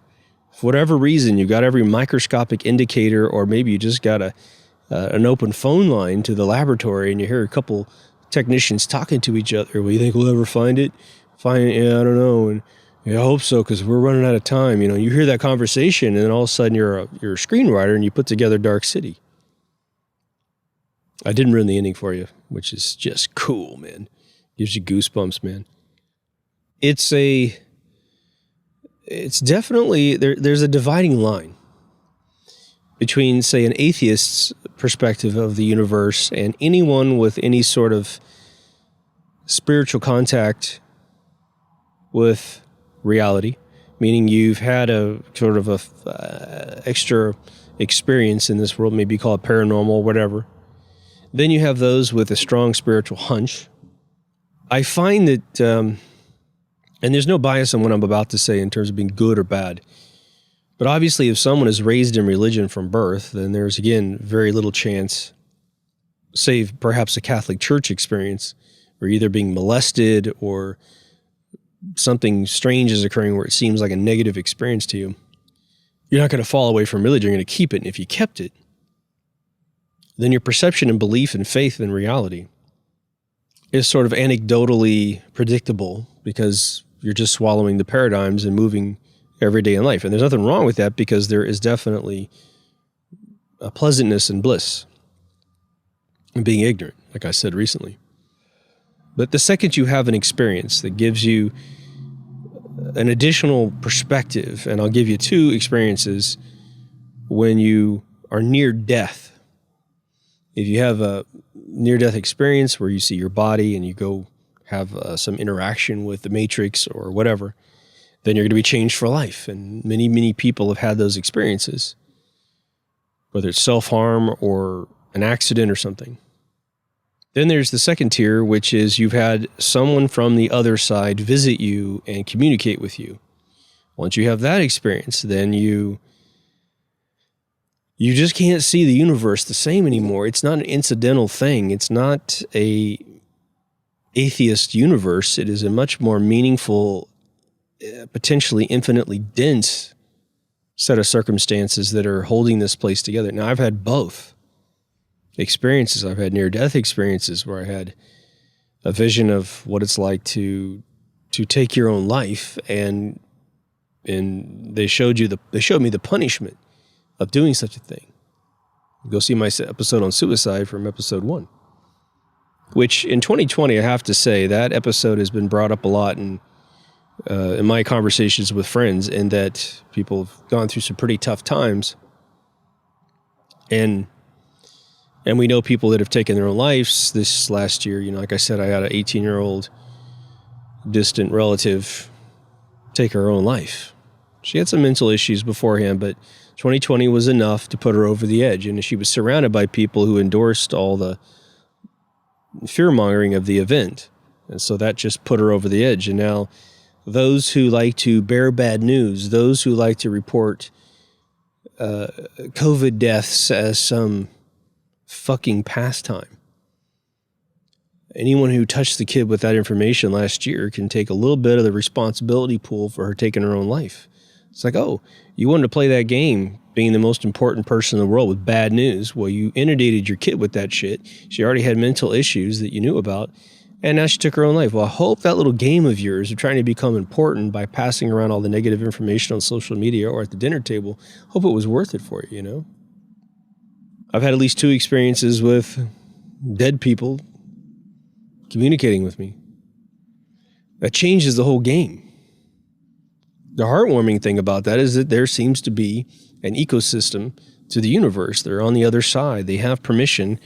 For whatever reason, you got every microscopic indicator, or maybe you just got an open phone line to the laboratory and you hear a couple technicians talking to each other. Well, you think we'll ever find it? Yeah, I don't know. And yeah, I hope so, because we're running out of time. You know, you hear that conversation, and then all of a sudden you're a screenwriter and you put together Dark City. I didn't ruin the ending for you, which is just cool, man. Gives you goosebumps, man. It's definitely, there's a dividing line between, say, an atheist's perspective of the universe and anyone with any sort of spiritual contact with reality, meaning you've had a sort of extra experience in this world, maybe call it paranormal, whatever. Then you have those with a strong spiritual hunch. I find that, and there's no bias on what I'm about to say in terms of being good or bad, but obviously if someone is raised in religion from birth, then there's, again, very little chance, save perhaps a Catholic Church experience, or either being molested or something strange is occurring where it seems like a negative experience to you. You're not going to fall away from religion. You're going to keep it. And if you kept it, then your perception and belief and faith in reality is sort of anecdotally predictable, because you're just swallowing the paradigms and moving every day in life. And there's nothing wrong with that, because there is definitely a pleasantness and bliss in being ignorant, like I said recently. But the second you have an experience that gives you an additional perspective, and I'll give you two experiences when you are near death. If you have a near-death experience where you see your body and you go have some interaction with the Matrix or whatever, then you're going to be changed for life. And many, many people have had those experiences, whether it's self-harm or an accident or something. Then there's the second tier, which is you've had someone from the other side visit you and communicate with you. Once you have that experience, then you just can't see the universe the same anymore. It's not an incidental thing. It's not a atheist universe. It is a much more meaningful, potentially infinitely dense set of circumstances that are holding this place together. Now, I've had both experiences. I've had near-death experiences where I had a vision of what it's like to take your own life, and they showed me the punishment of doing such a thing. Go see my episode on suicide from episode 1, which in 2020, I have to say, that episode has been brought up a lot in my conversations with friends, and that people have gone through some pretty tough times. And we know people that have taken their own lives this last year. You know, like I said, I had an 18-year-old distant relative take her own life. She had some mental issues beforehand, but 2020 was enough to put her over the edge. And she was surrounded by people who endorsed all the fear-mongering of the event. And so that just put her over the edge. And now those who like to bear bad news, those who like to report COVID deaths as some fucking pastime. Anyone who touched the kid with that information last year can take a little bit of the responsibility pool for her taking her own life. It's like, oh, you wanted to play that game being the most important person in the world with bad news. Well, you inundated your kid with that shit. She already had mental issues that you knew about, and now she took her own life. Well, I hope that little game of yours of trying to become important by passing around all the negative information on social media or at the dinner table, hope it was worth it for you, you know? I've had at least 2 experiences with dead people communicating with me. That changes the whole game. The heartwarming thing about that is that there seems to be an ecosystem to the universe. They're on the other side. They have permission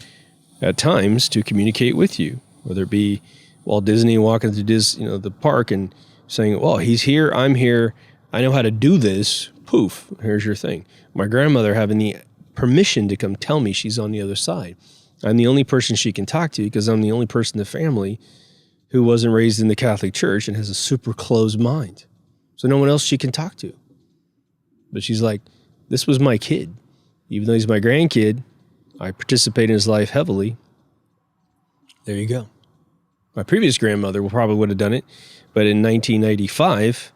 at times to communicate with you, whether it be Walt Disney walking through the park and saying, well, he's here, I'm here, I know how to do this, poof, here's your thing. My grandmother having the permission to come tell me she's on the other side. I'm the only person she can talk to because I'm the only person in the family who wasn't raised in the Catholic Church and has a super closed mind. So no one else she can talk to. But she's like, this was my kid. Even though he's my grandkid, I participate in his life heavily. There you go. My previous grandmother probably would have done it, but in 1995,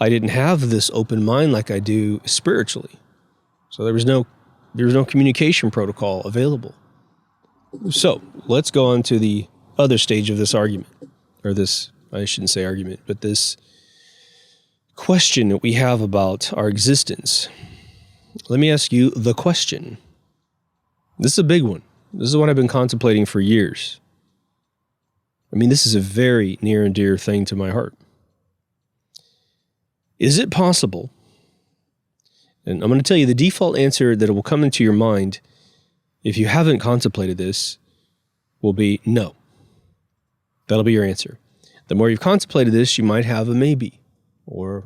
I didn't have this open mind like I do spiritually. So there was no communication protocol available. So let's go on to the other stage of this argument, or this, I shouldn't say argument, but this question that we have about our existence. Let me ask you the question. This is a big one. This is what I've been contemplating for years. I mean, this is a very near and dear thing to my heart. Is it possible, and I'm going to tell you the default answer that will come into your mind if you haven't contemplated this will be no. That'll be your answer. The more you've contemplated this, you might have a maybe or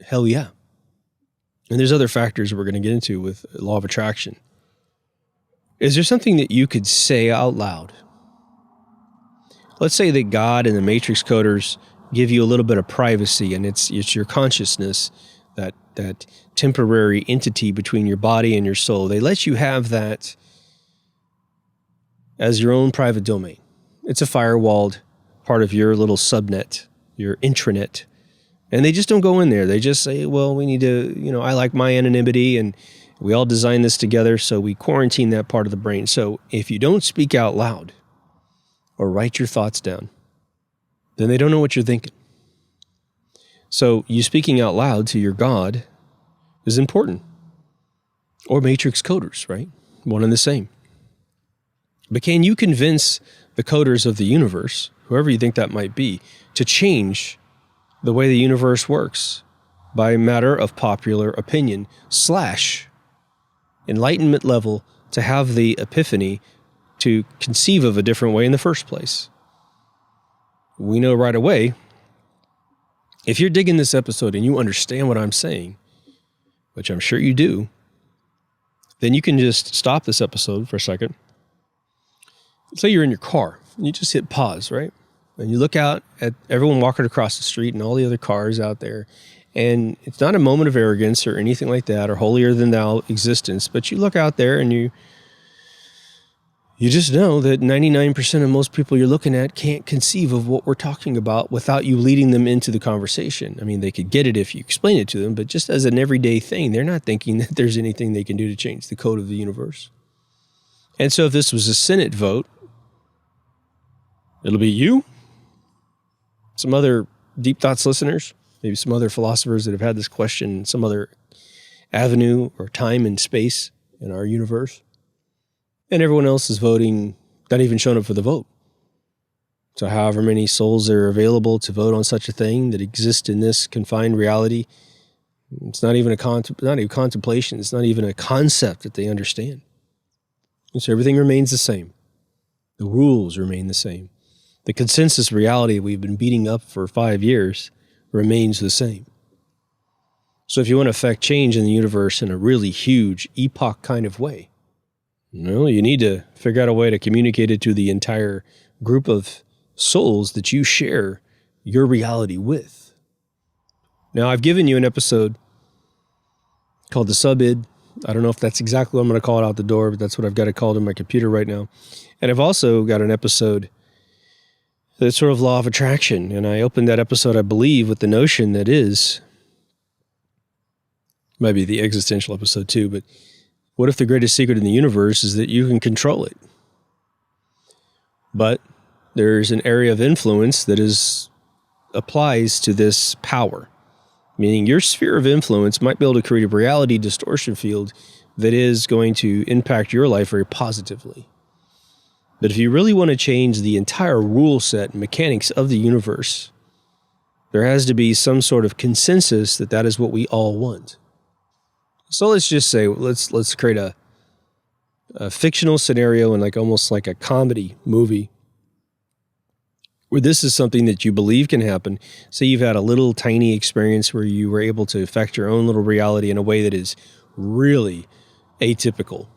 hell yeah. And there's other factors we're going to get into with law of attraction. Is there something that you could say out loud? Let's say that God and the matrix coders give you a little bit of privacy, and it's your consciousness, that temporary entity between your body and your soul. They let you have that as your own private domain. It's a firewalled part of your little subnet, your intranet. And they just don't go in there. They just say, well, we need to, I like my anonymity, and we all design this together, so we quarantine that part of the brain. So if you don't speak out loud or write your thoughts down, then they don't know what you're thinking. So you speaking out loud to your God is important. Or matrix coders, right? One and the same. But can you convince the coders of the universe, whoever you think that might be, to change the way the universe works by matter of popular opinion / enlightenment level to have the epiphany to conceive of a different way in the first place? We know right away, if you're digging this episode and you understand what I'm saying, which I'm sure you do, then you can just stop this episode for a second. Say you're in your car and you just hit pause, right? And you look out at everyone walking across the street and all the other cars out there. And it's not a moment of arrogance or anything like that or holier than thou existence, but you look out there and you just know that 99% of most people you're looking at can't conceive of what we're talking about without you leading them into the conversation. I mean, they could get it if you explain it to them, but just as an everyday thing, they're not thinking that there's anything they can do to change the code of the universe. And so if this was a Senate vote, it'll be you, some other Deep Thoughts listeners, maybe some other philosophers that have had this question in some other avenue or time and space in our universe. And everyone else is voting, not even showing up for the vote. So however many souls are available to vote on such a thing that exist in this confined reality, it's not even a contemplation. It's not even a concept that they understand. And so everything remains the same. The rules remain the same. The consensus reality we've been beating up for 5 years remains the same. So if you want to affect change in the universe in a really huge epoch kind of way, well, you need to figure out a way to communicate it to the entire group of souls that you share your reality with. Now, I've given you an episode called The Sub-Id. I don't know if that's exactly what I'm going to call it out the door, but that's what I've got it called in my computer right now. And I've also got an episode that's sort of law of attraction. And I opened that episode, I believe, with the notion that might be the existential episode too, but what if the greatest secret in the universe is that you can control it? But there's an area of influence that applies to this power. Meaning your sphere of influence might be able to create a reality distortion field that is going to impact your life very positively. But if you really want to change the entire rule set and mechanics of the universe, there has to be some sort of consensus that is what we all want. So let's just say, let's create a fictional scenario and almost like a comedy movie where this is something that you believe can happen. Say you've had a little tiny experience where you were able to affect your own little reality in a way that is really atypical.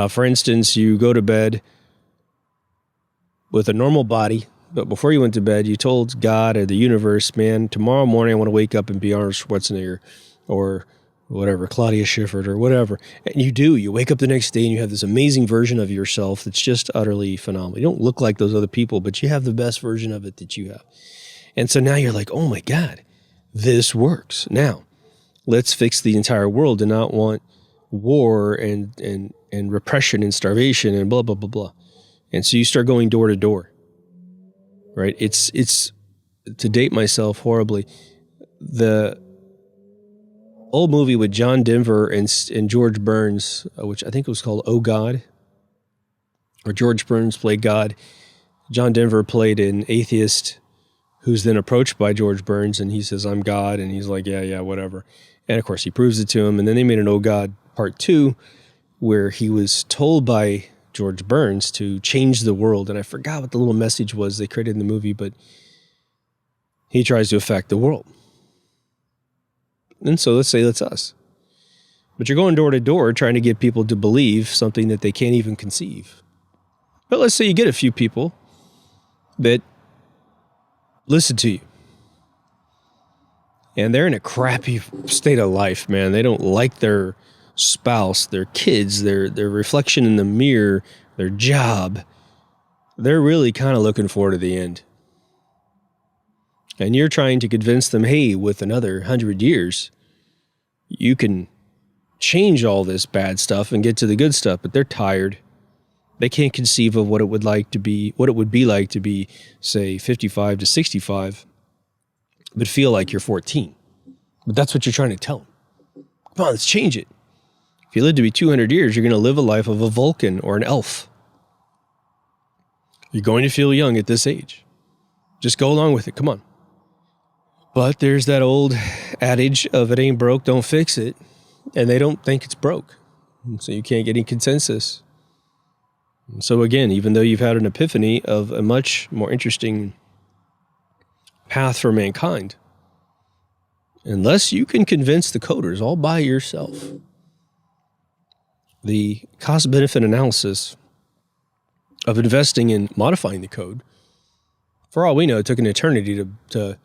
For instance, you go to bed with a normal body, but before you went to bed, you told God or the universe, man, tomorrow morning I want to wake up and be Arnold Schwarzenegger or whatever, Claudia Schiffer or whatever. And you wake up the next day and you have this amazing version of yourself that's just utterly phenomenal. You don't look like those other people, but you have the best version of it that you have. And so now you're like, oh my God, this works. Now, let's fix the entire world and not want war and repression and starvation and blah, blah, blah, blah. And so you start going door to door, right? It's to date myself horribly. The old movie with John Denver and George Burns, which I think was called Oh God, or George Burns played God. John Denver played an atheist who's then approached by George Burns, and he says, I'm God, and he's like, yeah, whatever. And of course, he proves it to him, and then they made an Oh God Part 2, where he was told by George Burns to change the world, and I forgot what the little message was they created in the movie, but he tries to affect the world. And so let's say that's us. But you're going door to door trying to get people to believe something that they can't even conceive. But let's say you get a few people that listen to you. And they're in a crappy state of life, man. They don't like their spouse, their kids, their reflection in the mirror, their job. They're really kind of looking forward to the end. And you're trying to convince them, hey, with another 100 years, you can change all this bad stuff and get to the good stuff, but they're tired. They can't conceive of what it would be like to be, say, 55 to 65, but feel like you're 14. But that's what you're trying to tell them. Come on, let's change it. If you live to be 200 years, you're going to live a life of a Vulcan or an elf. You're going to feel young at this age. Just go along with it. Come on. But there's that old adage of it ain't broke, don't fix it. And they don't think it's broke. So you can't get any consensus. And so again, even though you've had an epiphany of a much more interesting path for mankind, unless you can convince the coders all by yourself, the cost-benefit analysis of investing in modifying the code, for all we know, it took an eternity to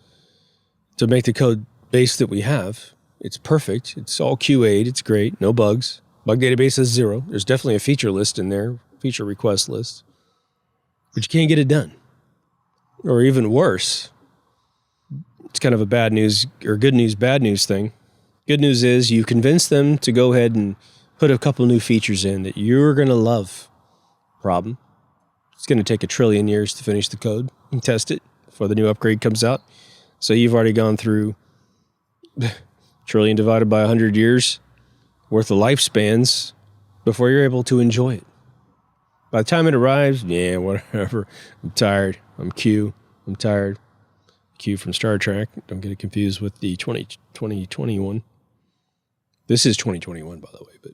make the code base that we have. It's perfect. It's all QA'd. It's great. No bugs. Bug database is 0. There's definitely a feature list in there, feature request list. But you can't get it done. Or even worse, it's kind of a bad news or good news, bad news thing. Good news is you convince them to go ahead and put a couple new features in that you're going to love. Problem. It's going to take 1 trillion years to finish the code and test it before the new upgrade comes out. So you've already gone through trillion divided by 100 years worth of lifespans before you're able to enjoy it. By the time it arrives, yeah, whatever. I'm tired. I'm Q. I'm tired. Q from Star Trek. Don't get it confused with the 2021. This is 2021, by the way, but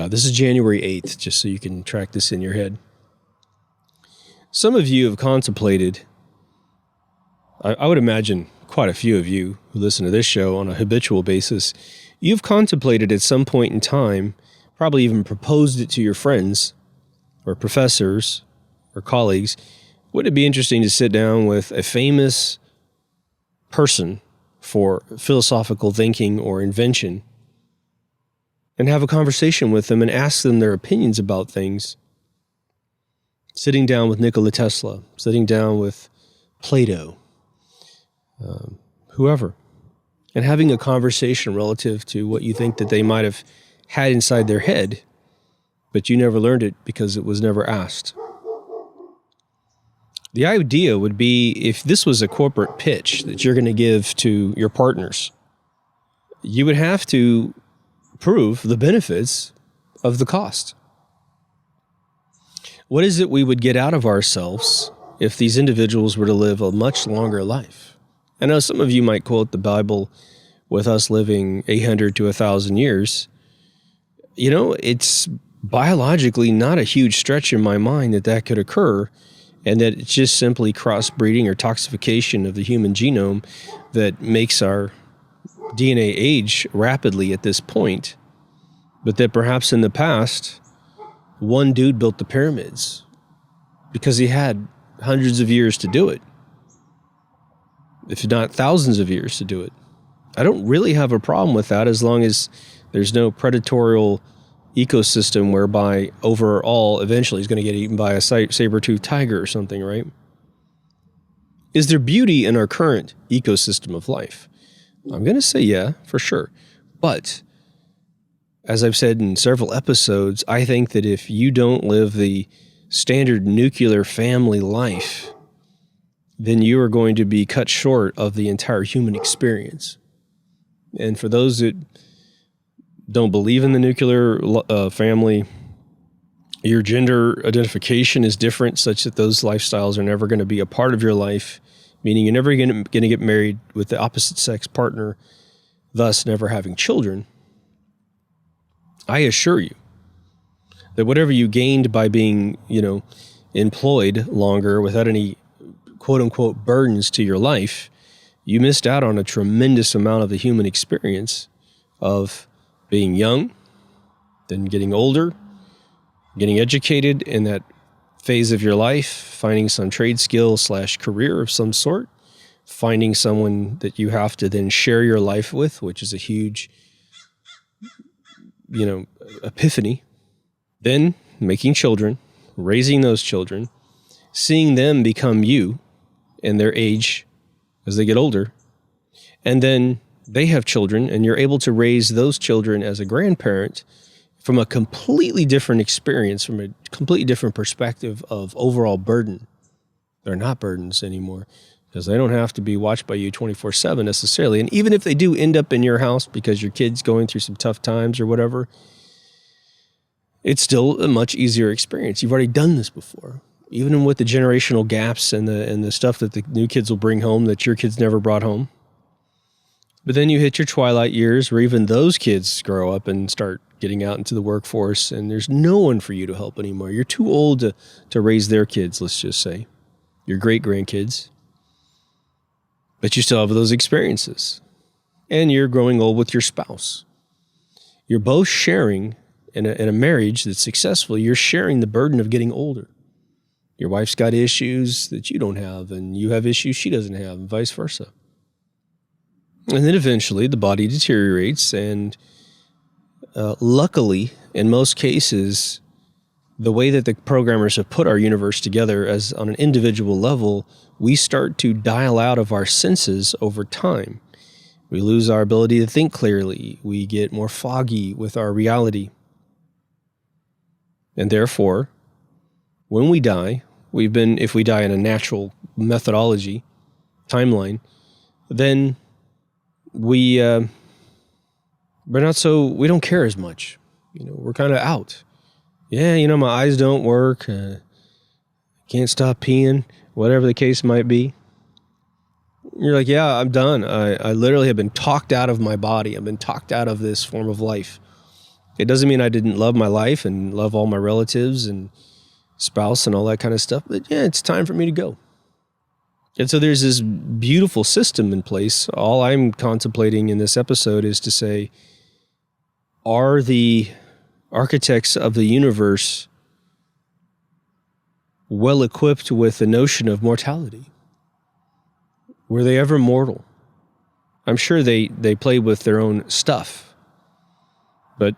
this is January 8th, just so you can track this in your head. Some of you have contemplated, I would imagine quite a few of you who listen to this show on a habitual basis, you've contemplated at some point in time, probably even proposed it to your friends or professors or colleagues. Would it be interesting to sit down with a famous person for philosophical thinking or invention and have a conversation with them and ask them their opinions about things? Sitting down with Nikola Tesla, sitting down with Plato, whoever, and having a conversation relative to what you think that they might have had inside their head, but you never learned it because it was never asked. The idea would be if this was a corporate pitch that you're going to give to your partners, you would have to prove the benefits of the cost. What is it we would get out of ourselves if these individuals were to live a much longer life? I know some of you might quote the Bible with us living 800 to 1,000 years. You know, it's biologically not a huge stretch in my mind that could occur, and that it's just simply crossbreeding or toxification of the human genome that makes our DNA age rapidly at this point, but that perhaps in the past, one dude built the pyramids because he had hundreds of years to do it, if not thousands of years to do it. I don't really have a problem with that as long as there's no predatorial ecosystem whereby overall eventually he's going to get eaten by a saber-toothed tiger or something, right? Is there beauty in our current ecosystem of life? I'm going to say yeah, for sure. But as I've said in several episodes, I think that if you don't live the standard nuclear family life, then you are going to be cut short of the entire human experience. And for those that don't believe in the nuclear family, your gender identification is different, such that those lifestyles are never going to be a part of your life, meaning you're never going to get married with the opposite sex partner, thus never having children. I assure you that whatever you gained by being, employed longer without any quote unquote burdens to your life, you missed out on a tremendous amount of the human experience of being young, then getting older, getting educated in that phase of your life, finding some trade skill / career of some sort, finding someone that you have to then share your life with, which is a huge, epiphany. Then making children, raising those children, seeing them become you and their age as they get older, and then they have children and you're able to raise those children as a grandparent from a completely different experience, from a completely different perspective of overall burden. They're not burdens anymore because they don't have to be watched by you 24/7 necessarily. And even if they do end up in your house because your kid's going through some tough times or whatever, it's still a much easier experience. You've already done this before. Even with the generational gaps and the stuff that the new kids will bring home that your kids never brought home. But then you hit your twilight years where even those kids grow up and start getting out into the workforce, and there's no one for you to help anymore. You're too old to raise their kids, let's just say. Your great-grandkids. But you still have those experiences. And you're growing old with your spouse. You're both sharing, in a marriage that's successful, you're sharing the burden of getting older. Your wife's got issues that you don't have, and you have issues she doesn't have, and vice versa. And then eventually the body deteriorates, and luckily, in most cases, the way that the programmers have put our universe together as on an individual level, we start to dial out of our senses over time. We lose our ability to think clearly. We get more foggy with our reality. And therefore, when we die, if we die in a natural methodology, timeline, then we don't care as much. We're kind of out. Yeah, my eyes don't work. Can't stop peeing, whatever the case might be. You're like, yeah, I'm done. I literally have been talked out of my body. I've been talked out of this form of life. It doesn't mean I didn't love my life and love all my relatives and spouse and all that kind of stuff. But yeah, it's time for me to go. And so there's this beautiful system in place. All I'm contemplating in this episode is to say, are the architects of the universe well equipped with the notion of mortality? Were they ever mortal? I'm sure they played with their own stuff. But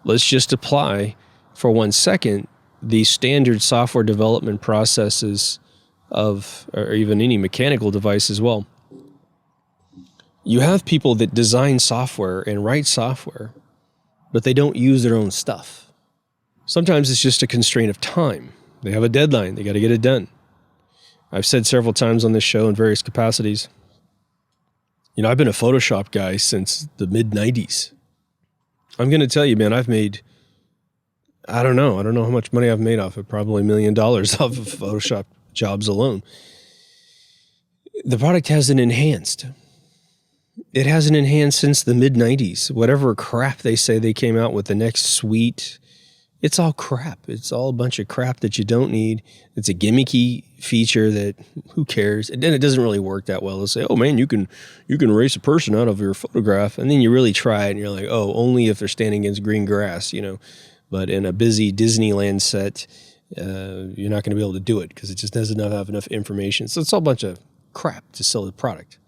let's just apply for 1 second the standard software development processes or even any mechanical device as well. You have people that design software and write software, but they don't use their own stuff. Sometimes it's just a constraint of time. They have a deadline. They got to get it done. I've said several times on this show in various capacities, I've been a Photoshop guy since the mid-90s. I'm going to tell you, man, I've made, I don't know how much money I've made off it, probably $1 million off of Photoshop jobs alone. The product hasn't enhanced. It hasn't enhanced since the mid-90s. Whatever crap they say they came out with the next suite, it's all crap. It's all a bunch of crap that you don't need. It's a gimmicky feature that who cares? And then it doesn't really work that well. They'll say, oh man, you can erase a person out of your photograph. And then you really try it and you're like, oh, only if they're standing against green grass, But in a busy Disneyland set, you're not going to be able to do it because it just doesn't have enough information. So it's all a bunch of crap to sell the product.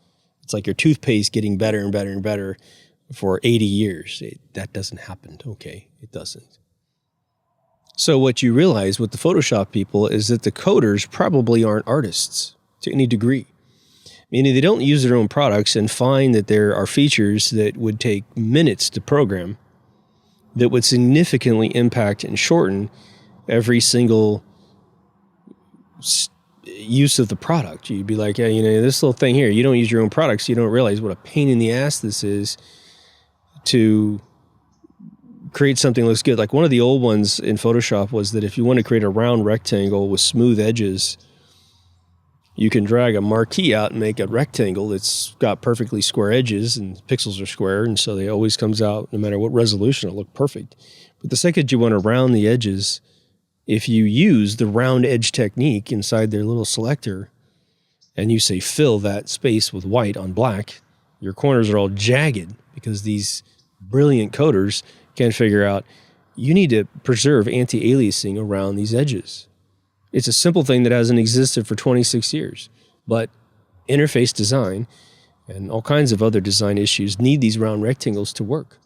It's like your toothpaste getting better and better and better for 80 years. That doesn't happen. Okay, it doesn't. So what you realize with the Photoshop people is that the coders probably aren't artists to any degree. Meaning they don't use their own products and find that there are features that would take minutes to program that would significantly impact and shorten every single use of the product. You'd be like, yeah, this little thing here, you don't use your own products, you don't realize what a pain in the ass this is to create something that looks good. Like one of the old ones in Photoshop was that if you want to create a round rectangle with smooth edges, you can drag a marquee out and make a rectangle that's got perfectly square edges, and pixels are square, and so they always comes out, no matter what resolution, it'll look perfect. But the second you want to round the edges, if you use the round edge technique inside their little selector, and you say fill that space with white on black, your corners are all jagged because these brilliant coders can't figure out you need to preserve anti-aliasing around these edges. It's a simple thing that hasn't existed for 26 years, but interface design and all kinds of other design issues need these round rectangles to work.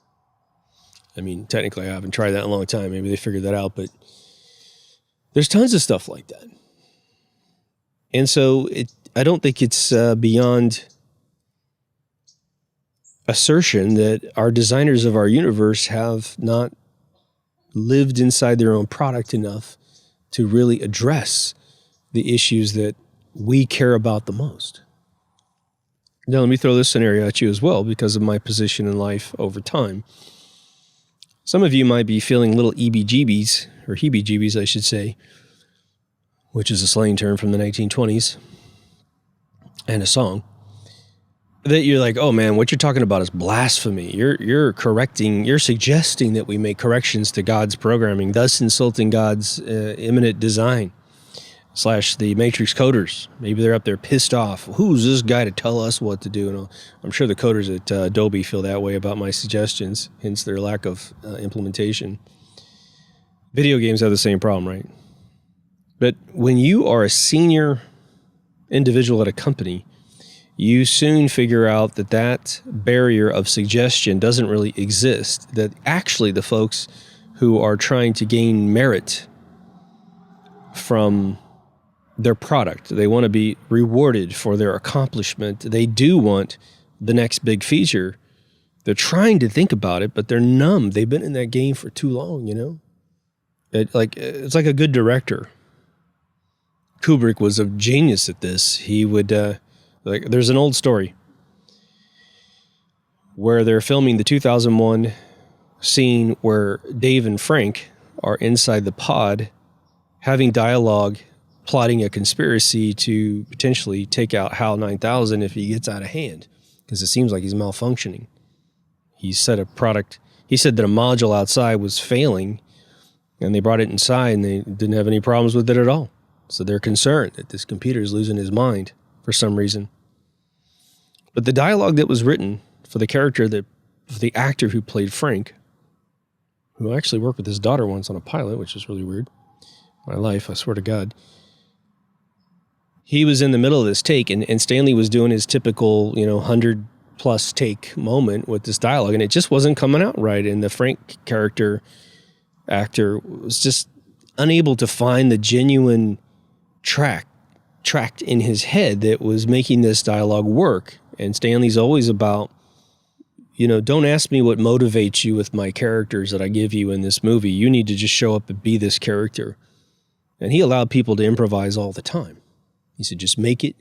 I mean, technically I haven't tried that in a long time. Maybe they figured that out, but there's tons of stuff like that. And so I don't think it's beyond assertion that our designers of our universe have not lived inside their own product enough to really address the issues that we care about the most. Now, let me throw this scenario at you as well because of my position in life over time. Some of you might be feeling little EBGBs, or heebie-jeebies, I should say, which is a slang term from the 1920s and a song, that you're like, oh man, what you're talking about is blasphemy. You're suggesting that we make corrections to God's programming, thus insulting God's immanent design / the matrix coders. Maybe they're up there pissed off. Who's this guy to tell us what to do? And I'm sure the coders at Adobe feel that way about my suggestions, hence their lack of implementation. Video games have the same problem, right? But when you are a senior individual at a company, you soon figure out that barrier of suggestion doesn't really exist, that actually the folks who are trying to gain merit from their product, they want to be rewarded for their accomplishment. They do want the next big feature. They're trying to think about it, but they're numb. They've been in that game for too long, It's like a good director. Kubrick was a genius at this. He would... there's an old story where they're filming the 2001 scene where Dave and Frank are inside the pod having dialogue, plotting a conspiracy to potentially take out HAL 9000 if he gets out of hand, because it seems like he's malfunctioning. He said that a module outside was failing, and they brought it inside and they didn't have any problems with it at all. So they're concerned that this computer is losing his mind for some reason. But the dialogue that was written for the character for the actor who played Frank, who actually worked with his daughter once on a pilot, which is really weird. My life, I swear to God. He was in the middle of this take, and Stanley was doing his typical, 100+ take moment with this dialogue, and it just wasn't coming out right. And the Frank actor was just unable to find the genuine tracked in his head that was making this dialogue work. And Stanley's always about, don't ask me what motivates you with my characters that I give you in this movie. You need to just show up and be this character. And he allowed people to improvise all the time. He said, just make it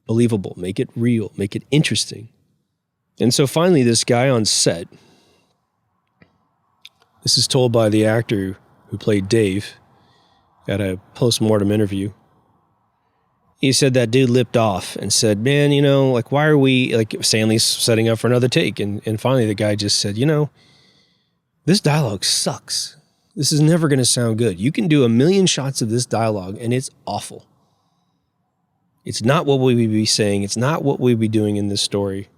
believable, make it real, make it interesting. And so finally, this guy on set, this is told by the actor who played Dave at a post-mortem interview. He said that dude lipped off and said, man, why are we, Stanley's setting up for another take. And finally the guy just said, this dialogue sucks. This is never going to sound good. You can do 1,000,000 shots of this dialogue and it's awful. It's not what we would be saying. It's not what we'd be doing in this story.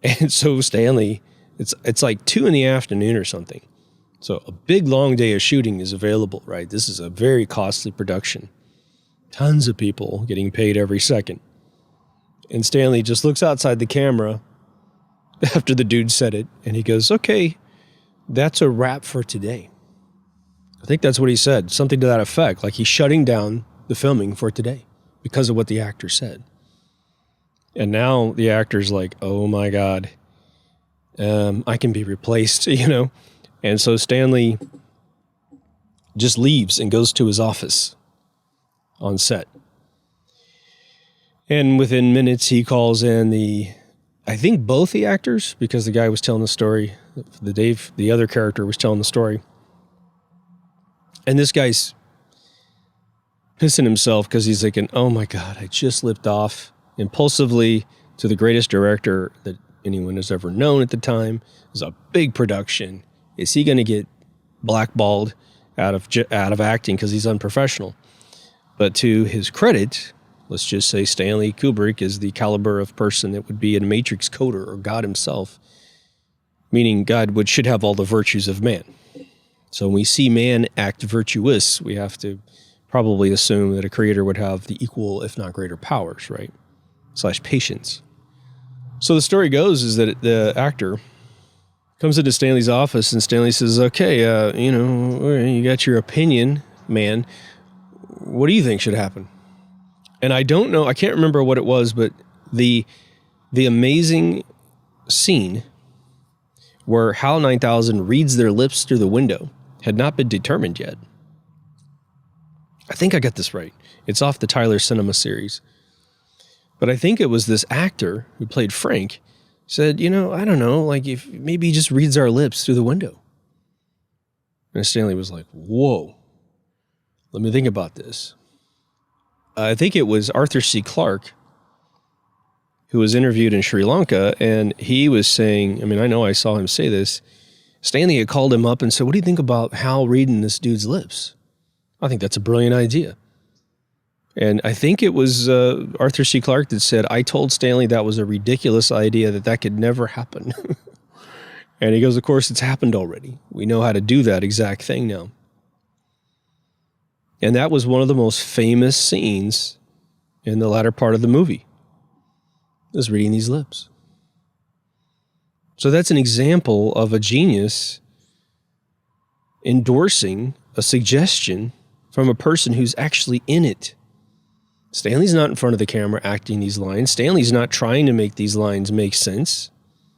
And so Stanley, it's like 2 PM or something. So a big long day of shooting is available, right? This is a very costly production. Tons of people getting paid every second. And Stanley just looks outside the camera after the dude said it, and he goes, okay, that's a wrap for today. I think that's what he said, something to that effect, like he's shutting down the filming for today because of what the actor said. And now the actor's like, oh my God, I can be replaced, And so Stanley just leaves and goes to his office on set. And within minutes, he calls in I think both the actors, because the guy was telling the story, the other character was telling the story. And this guy's pissing himself because he's thinking, oh my God, I just lipped off impulsively to the greatest director that anyone has ever known at the time. It was a big production. Is he going to get blackballed out of acting because he's unprofessional? But to his credit, let's just say Stanley Kubrick is the caliber of person that would be a Matrix coder or God himself, meaning God should have all the virtues of man. So when we see man act virtuous, we have to probably assume that a creator would have the equal, if not greater powers, right? / patience. So the story goes is that the actor comes into Stanley's office and Stanley says, okay, you got your opinion, man. What do you think should happen? And I don't know, I can't remember what it was, but the amazing scene where HAL 9000 reads their lips through the window had not been determined yet. I think I got this right. It's off the Tyler Cinema series. But I think it was this actor who played Frank said, I don't know, like if maybe he just reads our lips through the window. And Stanley was like, whoa, let me think about this. I think it was Arthur C. Clarke who was interviewed in Sri Lanka, and he was saying, I know I saw him say this, Stanley had called him up and said, what do you think about Hal reading this dude's lips? I think that's a brilliant idea. And I think it was Arthur C. Clarke that said, I told Stanley that was a ridiculous idea, that could never happen. And he goes, of course, it's happened already. We know how to do that exact thing now. And that was one of the most famous scenes in the latter part of the movie, is reading these lips. So that's an example of a genius endorsing a suggestion from a person who's actually in it. Stanley's not in front of the camera acting these lines. Stanley's not trying to make these lines make sense.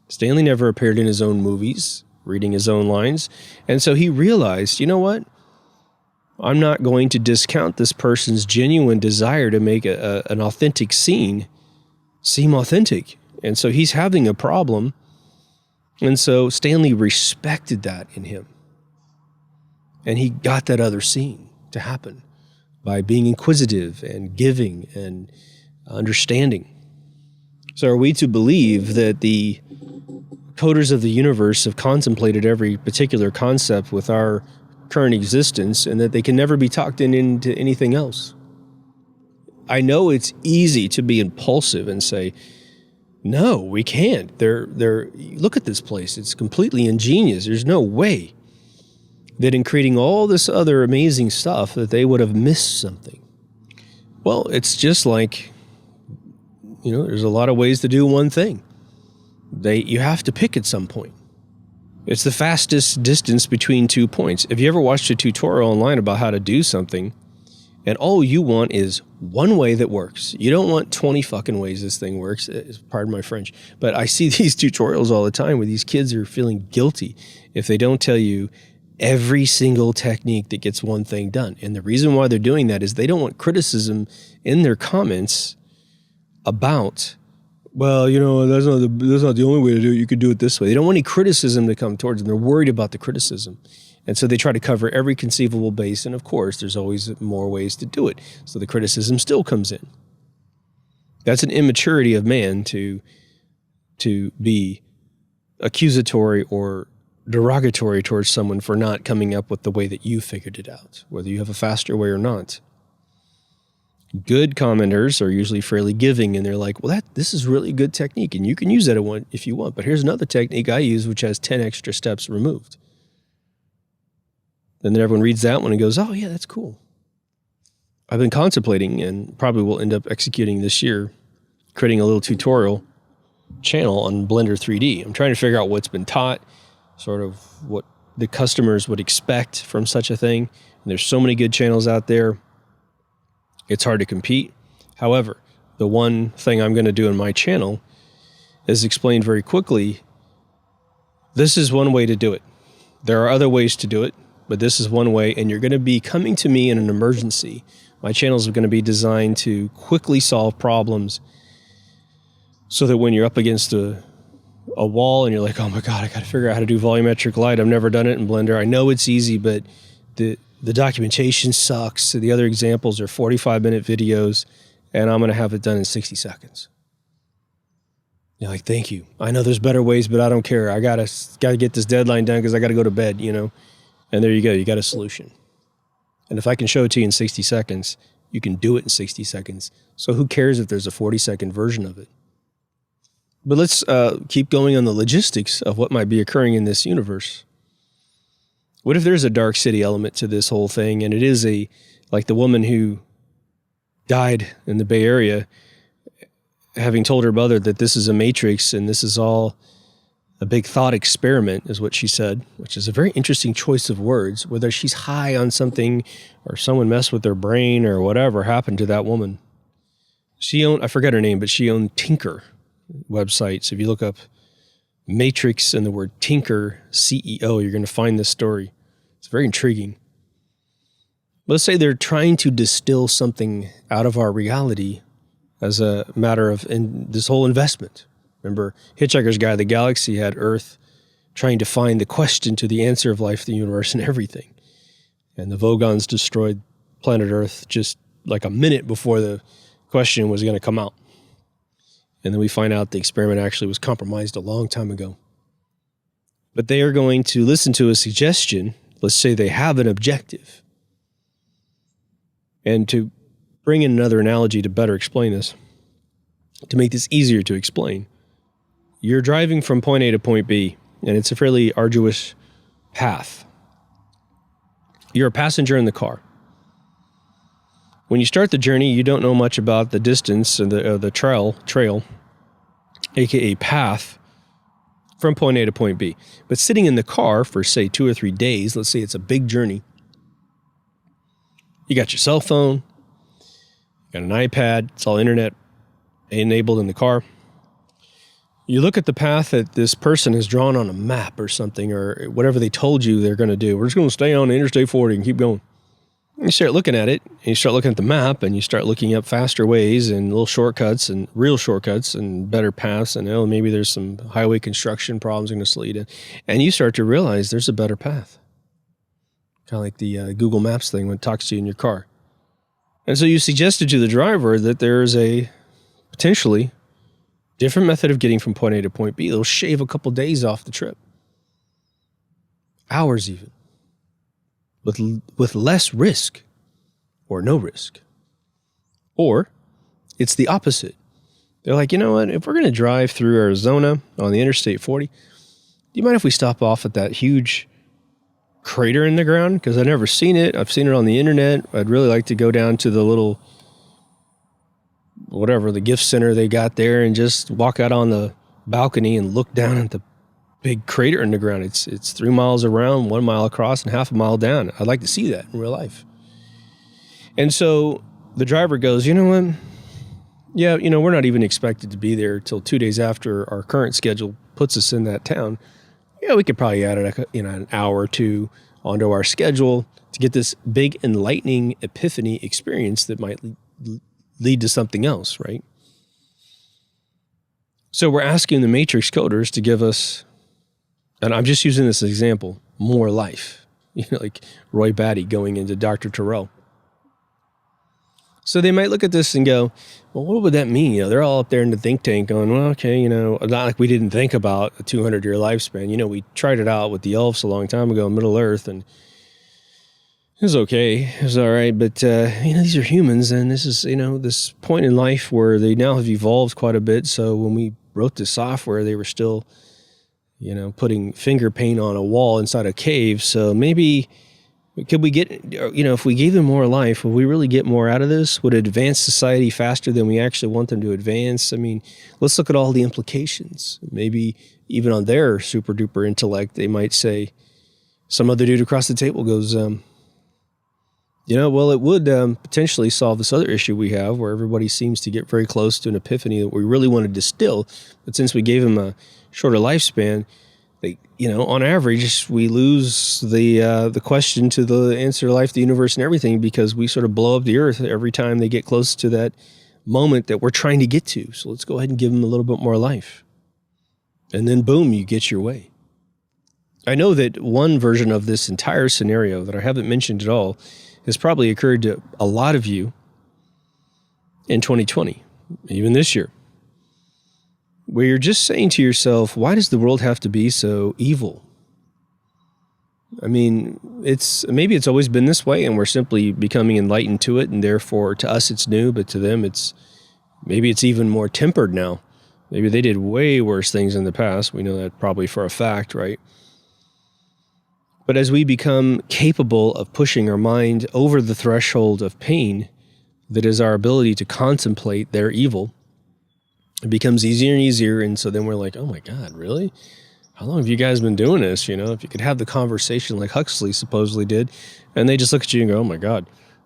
Stanley never appeared in his own movies, reading his own lines. And so he realized, you know what? I'm not going to discount this person's genuine desire to make an authentic scene seem authentic. And so he's having a problem. And so Stanley respected that in him. And he got that other scene to happen by being inquisitive and giving and understanding. So are we to believe that the coders of the universe have contemplated every particular concept with our current existence and that they can never be talked into anything else? I know it's easy to be impulsive and say, no, we can't. Look at this place. It's completely ingenious. There's no way that in creating all this other amazing stuff that they would have missed something. Well, it's just like, there's a lot of ways to do one thing. You have to pick at some point. It's the fastest distance between 2 points. If you ever watched a tutorial online about how to do something, and all you want is one way that works. You don't want 20 fucking ways this thing works. Pardon my French. But I see these tutorials all the time where these kids are feeling guilty if they don't tell you every single technique that gets one thing done. And the reason why they're doing that is they don't want criticism in their comments about, well, that's not the only way to do it. You could do it this way. They don't want any criticism to come towards them. They're worried about the criticism. And so they try to cover every conceivable base. And of course, there's always more ways to do it. So the criticism still comes in. That's an immaturity of man to be accusatory or derogatory towards someone for not coming up with the way that you figured it out, whether you have a faster way or not. Good commenters are usually fairly giving, and they're like, well, this is really good technique, and you can use that if you want. But here's another technique I use, which has 10 extra steps removed. Then everyone reads that one and goes, oh, yeah, that's cool. I've been contemplating, and probably will end up executing this year, creating a little tutorial channel on Blender 3D. I'm trying to figure out what's been taught, sort of what the customers would expect from such a thing. And there's so many good channels out there. It's hard to compete. However, the one thing I'm going to do in my channel is explain very quickly, this is one way to do it. There are other ways to do it, but this is one way, and you're going to be coming to me in an emergency. My channels are going to be designed to quickly solve problems so that when you're up against a wall and you're like, oh my God, I got to figure out how to do volumetric light. I've never done it in Blender. I know it's easy, but the documentation sucks. The other examples are 45-minute videos, and I'm going to have it done in 60 seconds. You're like, thank you. I know there's better ways, but I don't care. I gotta get this deadline done because I got to go to bed, you know? And there you go. You got a solution. And if I can show it to you in 60 seconds, you can do it in 60 seconds. So who cares if there's a 40-second version of it? But let's keep going on the logistics of what might be occurring in this universe. What if there's a dark city element to this whole thing, and it is like the woman who died in the Bay Area, having told her mother that this is a matrix and this is all a big thought experiment, is what she said, which is a very interesting choice of words. Whether she's high on something or someone messed with their brain or whatever happened to that woman. She owned, I forget her name, but she owned Tinker websites. So if you look up Matrix and the word Tinker, CEO, you're going to find this story. It's very intriguing. Let's say they're trying to distill something out of our reality as a matter of this whole investment. Remember, Hitchhiker's Guide to the Galaxy had Earth trying to find the question to the answer of life, the universe, and everything. And the Vogons destroyed planet Earth just like a minute before the question was going to come out. And then we find out the experiment actually was compromised a long time ago. But they are going to listen to a suggestion. Let's say they have an objective. And to bring in another analogy to better explain this, to make this easier to explain, you're driving from point A to point B, and it's a fairly arduous path. You're a passenger in the car. When you start the journey, you don't know much about the distance and the trail, aka path, from point A to point B. But sitting in the car for, say, 2 or 3 days, let's say it's a big journey, you got your cell phone, you got an iPad, it's all internet enabled in the car. You look at the path that this person has drawn on a map or something, or whatever they told you they're going to do. We're just going to stay on Interstate 40 and keep going. You start looking at it, and you start looking at the map, and you start looking up faster ways and little shortcuts and real shortcuts and better paths, and maybe there's some highway construction problems going to lead in. And you start to realize there's a better path. Kind of like the Google Maps thing when it talks to you in your car. And so you suggested to the driver that there's a potentially different method of getting from point A to point B. It'll shave a couple days off the trip. Hours even. With less risk or no risk. Or it's the opposite. They're like, you know what? If we're going to drive through Arizona on the Interstate 40, do you mind if we stop off at that huge crater in the ground? Because I've never seen it. I've seen it on the internet. I'd really like to go down to the little, whatever, the gift center they got there and just walk out on the balcony and look down at the big crater in the ground. It's 3 miles around, 1 mile across, and half a mile down. I'd like to see that in real life. And so the driver goes, you know what? Yeah, we're not even expected to be there till 2 days after our current schedule puts us in that town. Yeah, we could probably add an hour or two onto our schedule to get this big enlightening epiphany experience that might lead to something else, right? So we're asking the Matrix coders to give us, and I'm just using this as an example, more life. Like Roy Batty going into Dr. Terrell. So they might look at this and go, well, what would that mean? They're all up there in the think tank going, well, okay, not like we didn't think about a 200-year lifespan. We tried it out with the elves a long time ago in Middle Earth, and it was okay. It was all right. But, these are humans, and this is, this point in life where they now have evolved quite a bit. So when we wrote this software, they were still, putting finger paint on a wall inside a cave. So maybe could we get, if we gave them more life, would we really get more out of this? Would it advance society faster than we actually want them to advance? I mean, let's look at all the implications. Maybe even on their super duper intellect, they might say, some other dude across the table goes, Well, it would potentially solve this other issue we have where everybody seems to get very close to an epiphany that we really want to distill. But since we gave them a shorter lifespan, on average, we lose the question to the answer to life, the universe, and everything because we sort of blow up the earth every time they get close to that moment that we're trying to get to. So let's go ahead and give them a little bit more life. And then, boom, you get your way. I know that one version of this entire scenario that I haven't mentioned at all has probably occurred to a lot of you in 2020, even this year, where you're just saying to yourself, why does the world have to be so evil? I mean, maybe it's always been this way and we're simply becoming enlightened to it, and therefore to us it's new, but to them maybe it's even more tempered now. Maybe they did way worse things in the past. We know that probably for a fact, right? But as we become capable of pushing our mind over the threshold of pain, that is our ability to contemplate their evil, it becomes easier and easier. And so then we're like, oh my God, really? How long have you guys been doing this? If you could have the conversation like Huxley supposedly did, and they just look at you and go, oh my God,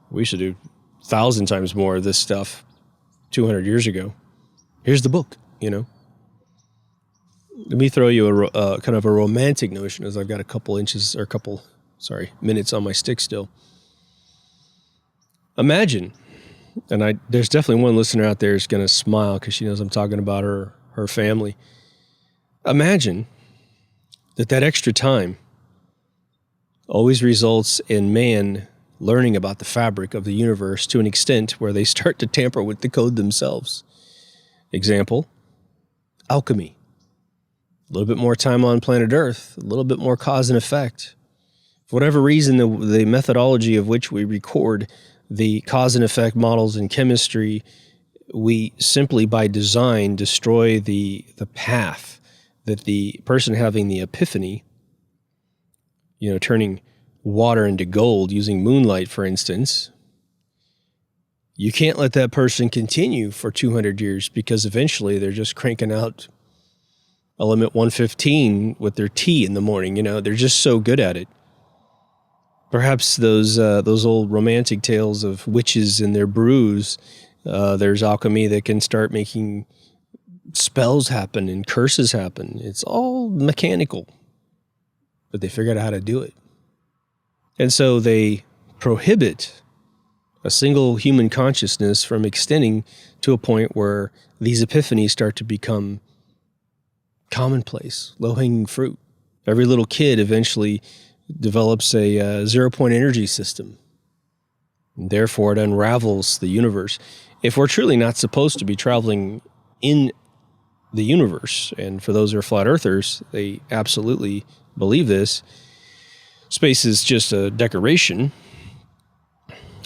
we should do 1,000 times more of this stuff 200 years ago. Here's the book, Let me throw you a kind of a romantic notion, as I've got a couple minutes on my stick still. Imagine, and there's definitely one listener out there who's going to smile because she knows I'm talking about her family. Imagine that extra time always results in man learning about the fabric of the universe to an extent where they start to tamper with the code themselves. Example, alchemy. A little bit more time on planet Earth, a little bit more cause and effect. For whatever reason, the methodology of which we record the cause and effect models in chemistry, we simply by design destroy the path that the person having the epiphany, turning water into gold using moonlight, for instance. You can't let that person continue for 200 years because eventually they're just cranking out element 115 with their tea in the morning. They're just so good at it. Perhaps those old romantic tales of witches and their brews, there's alchemy that can start making spells happen and curses happen. It's all mechanical, but they figured out how to do it. And so they prohibit a single human consciousness from extending to a point where these epiphanies start to become commonplace, low-hanging fruit. Every little kid eventually develops a zero-point energy system. And therefore, it unravels the universe. If we're truly not supposed to be traveling in the universe, and for those who are flat earthers, they absolutely believe this, space is just a decoration.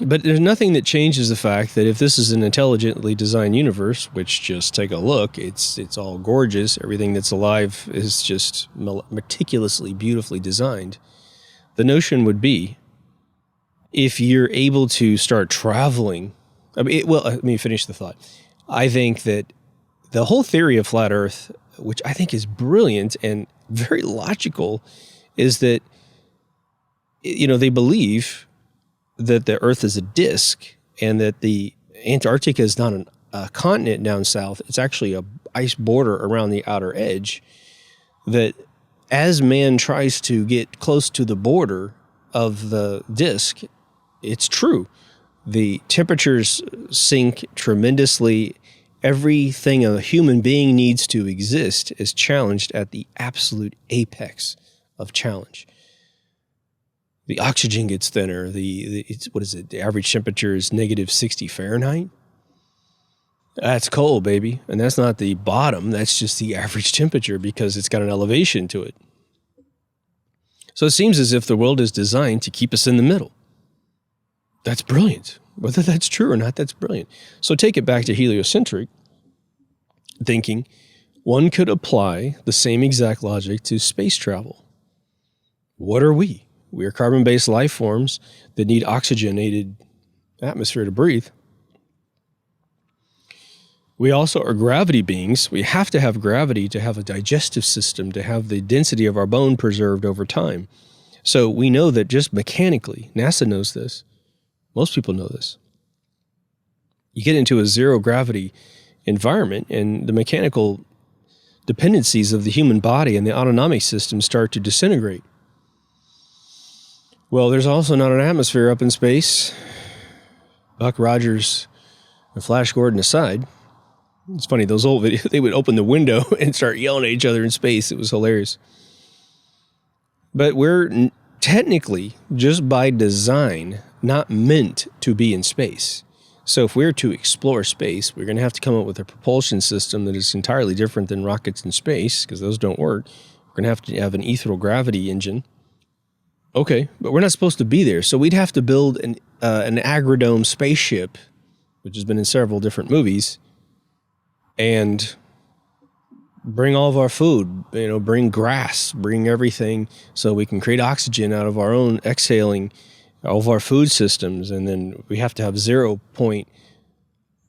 But there's nothing that changes the fact that if this is an intelligently designed universe, which just take a look, it's all gorgeous. Everything that's alive is just meticulously, beautifully designed. The notion would be, if you're able to start traveling, let me finish the thought. I think that the whole theory of flat Earth, which I think is brilliant and very logical, is that, they believe that the Earth is a disk and that the Antarctica is not a continent down south. It's actually a ice border around the outer edge. That as man tries to get close to the border of the disk, it's true. The temperatures sink tremendously. Everything a human being needs to exist is challenged at the absolute apex of challenge. The oxygen gets thinner. The average temperature is negative 60 Fahrenheit. That's cold, baby. And that's not the bottom. That's just the average temperature because it's got an elevation to it. So it seems as if the world is designed to keep us in the middle. That's brilliant. Whether that's true or not, that's brilliant. So take it back to heliocentric thinking. One could apply the same exact logic to space travel. What are we? We are carbon-based life forms that need oxygenated atmosphere to breathe. We also are gravity beings. We have to have gravity to have a digestive system, to have the density of our bone preserved over time. So we know that just mechanically, NASA knows this, Most people know this. You get into a zero gravity environment and the mechanical dependencies of the human body and the autonomic system start to disintegrate. Well, there's also not an atmosphere up in space. Buck Rogers and Flash Gordon aside. It's funny, those old videos, they would open the window and start yelling at each other in space. It was hilarious. But we're technically, just by design, not meant to be in space. So if we're to explore space, we're going to have to come up with a propulsion system that is entirely different than rockets in space, because those don't work. We're going to have an ethereal gravity engine. Okay, but we're not supposed to be there. So we'd have to build an agrodome spaceship, which has been in several different movies, and bring all of our food, bring grass, bring everything so we can create oxygen out of our own exhaling all of our food systems. And then we have to have 0-point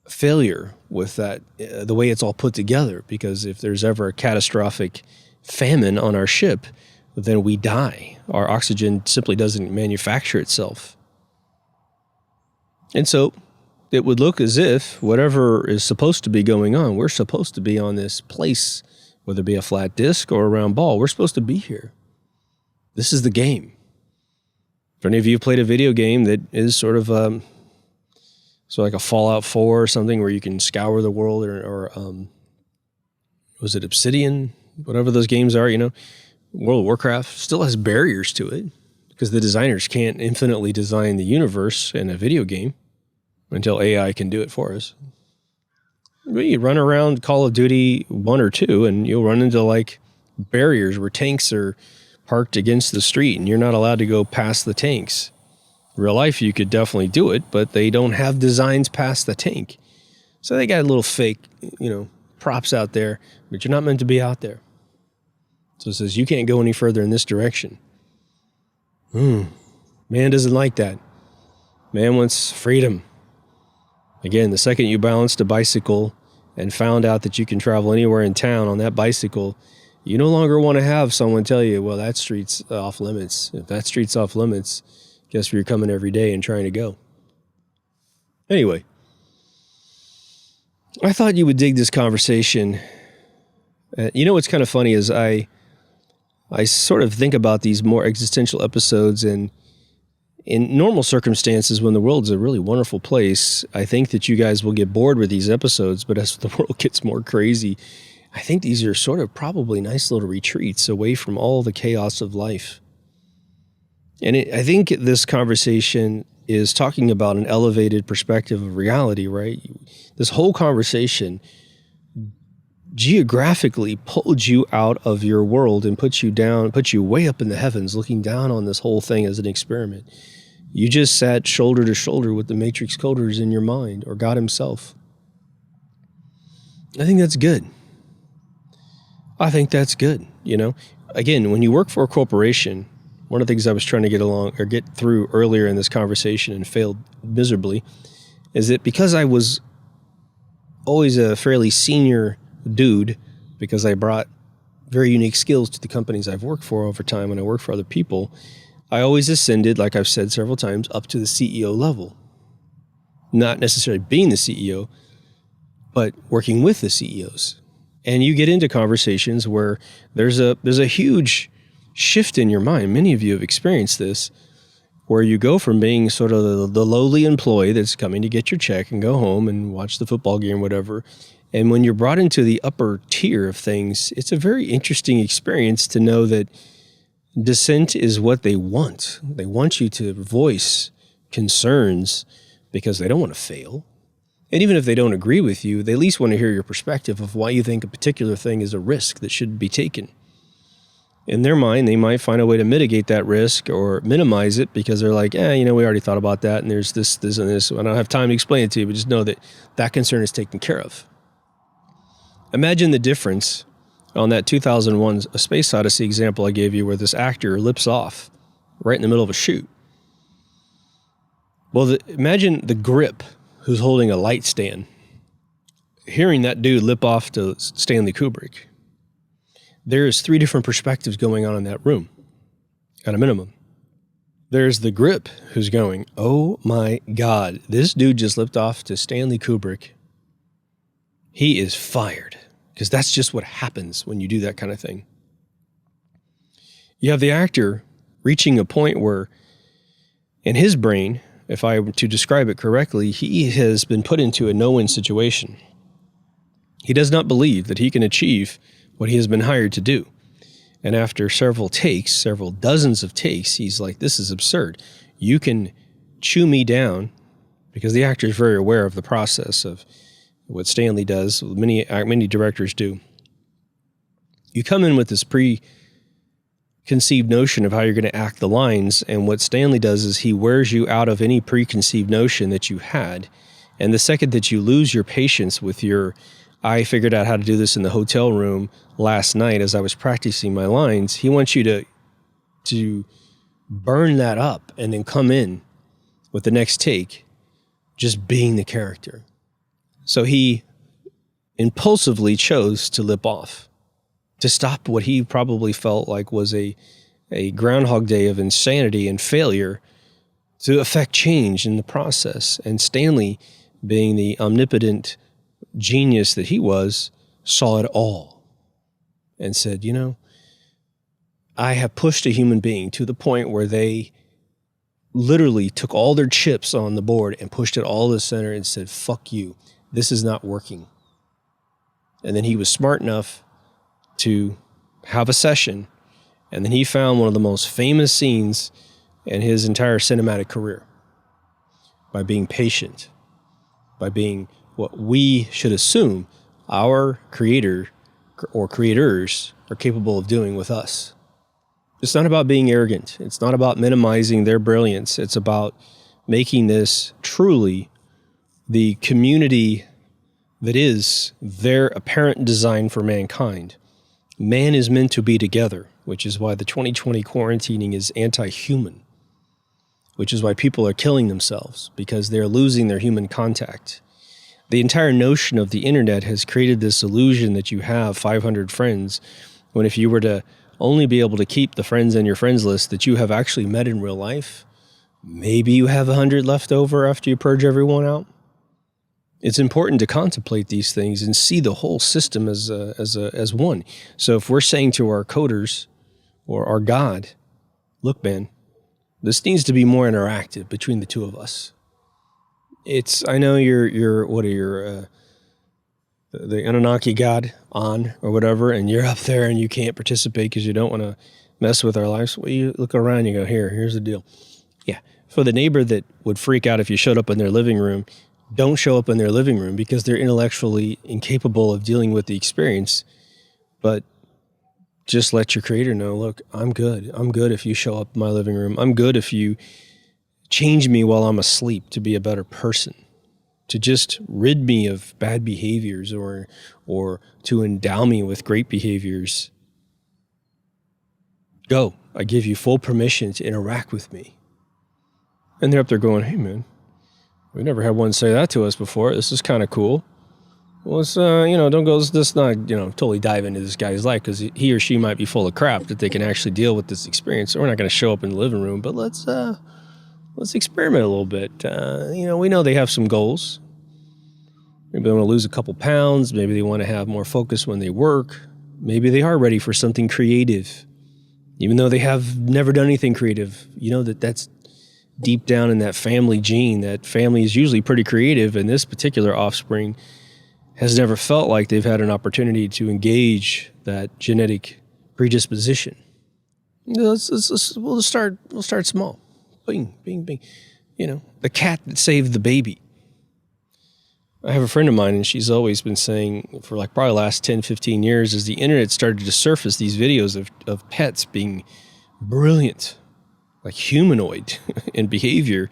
failure with that, the way it's all put together, because if there's ever a catastrophic famine on our ship, then we die. Our oxygen simply doesn't manufacture itself. And so it would look as if whatever is supposed to be going on, we're supposed to be on this place, whether it be a flat disc or a round ball. We're supposed to be here. This is the game. If any of you have played a video game that is sort of like a Fallout 4 or something where you can scour the world, or was it Obsidian? Whatever those games are, World of Warcraft still has barriers to it because the designers can't infinitely design the universe in a video game until AI can do it for us. You run around Call of Duty 1 or 2 and you'll run into like barriers where tanks are parked against the street and you're not allowed to go past the tanks. In real life, you could definitely do it, but they don't have designs past the tank. So they got little fake, props out there, but you're not meant to be out there. So it says you can't go any further in this direction. Man doesn't like that. Man wants freedom. Again, the second you balanced a bicycle and found out that you can travel anywhere in town on that bicycle, you no longer want to have someone tell you, well, that street's off limits. If that street's off limits, guess where you're coming every day and trying to go. Anyway, I thought you would dig this conversation. What's kind of funny is I sort of think about these more existential episodes, and in normal circumstances, when the world's a really wonderful place, I think that you guys will get bored with these episodes, but as the world gets more crazy, I think these are sort of probably nice little retreats away from all the chaos of life. And I think this conversation is talking about an elevated perspective of reality, right? This whole conversation geographically pulled you out of your world and put you way up in the heavens, looking down on this whole thing as an experiment. You just sat shoulder to shoulder with the Matrix coders in your mind, or God himself. I think that's good. Again, when you work for a corporation, one of the things I was trying to get through earlier in this conversation and failed miserably is that because I was always a fairly senior dude, because I brought very unique skills to the companies I've worked for over time when I worked for other people, I always ascended, like I've said several times, up to the CEO level. Not necessarily being the CEO, but working with the CEOs. And you get into conversations where there's a huge shift in your mind. Many of you have experienced this, where you go from being sort of the lowly employee that's coming to get your check and go home and watch the football game, whatever. And when you're brought into the upper tier of things, it's a very interesting experience to know that dissent is what they want. They want you to voice concerns because they don't want to fail. And even if they don't agree with you, they at least want to hear your perspective of why you think a particular thing is a risk that should be taken. In their mind, they might find a way to mitigate that risk or minimize it because they're like, we already thought about that, and there's this, and this. I don't have time to explain it to you, but just know that that concern is taken care of. Imagine the difference on that 2001 A Space Odyssey example I gave you, where this actor lips off right in the middle of a shoot. Well, imagine the grip who's holding a light stand, hearing that dude lip off to Stanley Kubrick. There's 3 different perspectives going on in that room, at a minimum. There's the grip who's going, oh my God, this dude just lifted off to Stanley Kubrick. He is fired. Because that's just what happens when you do that kind of thing. You have the actor reaching a point where in his brain, if I were to describe it correctly, he has been put into a no-win situation. He does not believe that he can achieve what he has been hired to do. And after several takes, several dozens of takes, he's like, this is absurd. You can chew me down, because the actor is very aware of the process of what Stanley does, many directors do. You come in with this preconceived notion of how you're going to act the lines, and what Stanley does is he wears you out of any preconceived notion that you had. And the second that you lose your patience with your, I figured out how to do this in the hotel room last night as I was practicing my lines, he wants you to burn that up and then come in with the next take, just being the character. So he impulsively chose to lip off, to stop what he probably felt like was a Groundhog Day of insanity and failure, to affect change in the process. And Stanley, being the omnipotent genius that he was, saw it all and said, you know, I have pushed a human being to the point where they literally took all their chips on the board and pushed it all to the center and said, fuck you. This is not working. And then he was smart enough to have a session, and then he found one of the most famous scenes in his entire cinematic career by being patient, by being what we should assume our creator or creators are capable of doing with us. It's not about being arrogant. It's not about minimizing their brilliance. It's about making this truly the community that is their apparent design for mankind. Man is meant to be together, which is why the 2020 quarantining is anti-human, which is why people are killing themselves, because they're losing their human contact. The entire notion of the internet has created this illusion that you have 500 friends, when if you were to only be able to keep the friends in your friends list that you have actually met in real life, maybe you have 100 left over after you purge everyone out. It's important to contemplate these things and see the whole system as one. So if we're saying to our coders or our God, look, man, this needs to be more interactive between the two of us. I know the Anunnaki God on or whatever, and you're up there and you can't participate because you don't want to mess with our lives. Well, you look around, you go, here's the deal. Yeah, for the neighbor that would freak out if you showed up in their living room, don't show up in their living room because they're intellectually incapable of dealing with the experience. But just let your creator know, look, I'm good. I'm good if you show up in my living room. I'm good if you change me while I'm asleep to be a better person, to just rid me of bad behaviors or to endow me with great behaviors. Go. I give you full permission to interact with me. And they're up there going, hey, man, we never had one say that to us before. This is kind of cool. Well, let's, don't go, let's not, totally dive into this guy's life because he or she might be full of crap that they can actually deal with this experience. So we're not going to show up in the living room, but let's experiment a little bit. We know they have some goals. Maybe they want to lose a couple pounds. Maybe they want to have more focus when they work. Maybe they are ready for something creative. Even though they have never done anything creative, that's deep down in that family gene. That family is usually pretty creative, and this particular offspring has never felt like they've had an opportunity to engage that genetic predisposition. We'll start small. Bing, bing, bing. The cat that saved the baby. I have a friend of mine, and she's always been saying for probably the last 10, 15 years, as the internet started to surface these videos of pets being brilliant, like humanoid in behavior.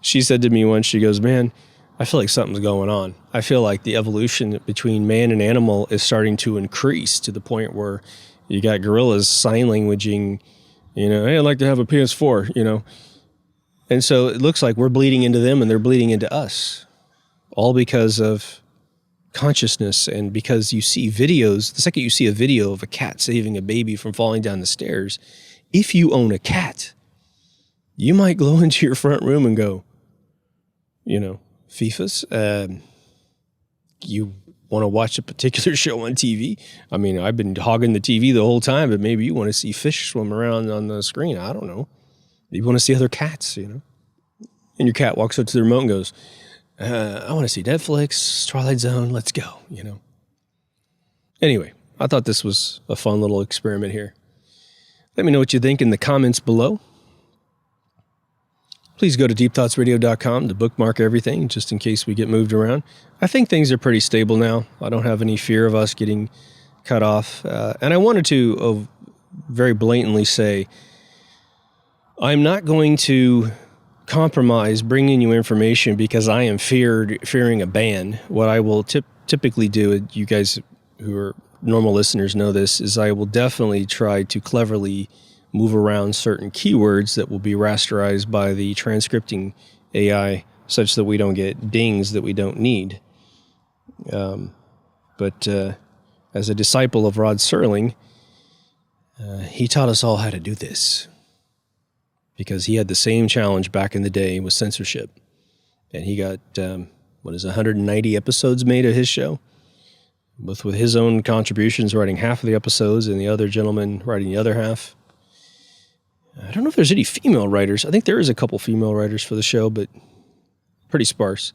She said to me once, she goes, man, I feel like something's going on. I feel like the evolution between man and animal is starting to increase to the point where you got gorillas sign languaging, hey, I'd like to have a PS4, And so it looks like we're bleeding into them and they're bleeding into us, all because of consciousness. And because you see videos, the second you see a video of a cat saving a baby from falling down the stairs, if you own a cat, You might go into your front room and go, Fifas, you want to watch a particular show on TV? I mean, I've been hogging the TV the whole time, but maybe you want to see fish swim around on the screen. I don't know. You want to see other cats, And your cat walks up to the remote and goes, I want to see Netflix, Twilight Zone, let's go, Anyway, I thought this was a fun little experiment here. Let me know what you think in the comments below. Please go to deepthoughtsradio.com to bookmark everything, just in case we get moved around. I think things are pretty stable now. I don't have any fear of us getting cut off. And I wanted to very blatantly say, I'm not going to compromise bringing you information because I am fearing a ban. What I will typically do, you guys who are normal listeners know this, is I will definitely try to cleverly move around certain keywords that will be rasterized by the transcripting AI such that we don't get dings that we don't need. But as a disciple of Rod Serling, he taught us all how to do this because he had the same challenge back in the day with censorship. And he got, 190 episodes made of his show, with his own contributions writing half of the episodes and the other gentleman writing the other half. I don't know if there's any female writers. I think there is a couple female writers for the show, but pretty sparse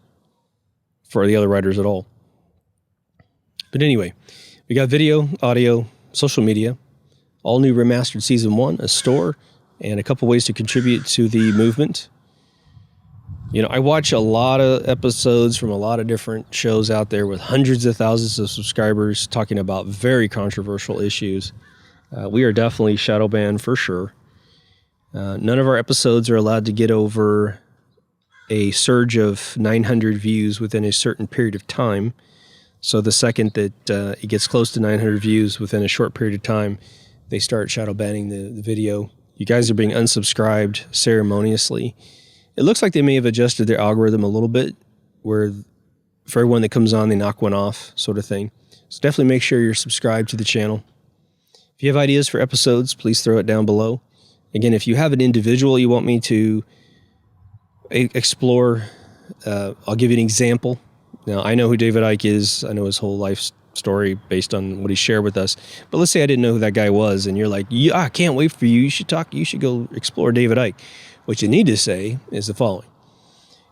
for the other writers at all. But anyway, we got video, audio, social media, all new remastered season 1, a store, and a couple ways to contribute to the movement. I watch a lot of episodes from a lot of different shows out there with hundreds of thousands of subscribers talking about very controversial issues. We are definitely shadow banned for sure. None of our episodes are allowed to get over a surge of 900 views within a certain period of time. So the second that it gets close to 900 views within a short period of time, they start shadow banning the video. You guys are being unsubscribed ceremoniously. It looks like they may have adjusted their algorithm a little bit, where for everyone that comes on, they knock one off, sort of thing. So definitely make sure you're subscribed to the channel. If you have ideas for episodes, please throw it down below. Again, if you have an individual you want me to explore, I'll give you an example. Now, I know who David Icke is. I know his whole life story based on what he shared with us. But let's say I didn't know who that guy was, and you're like, yeah, I can't wait for you. You should go explore David Icke. What you need to say is the following.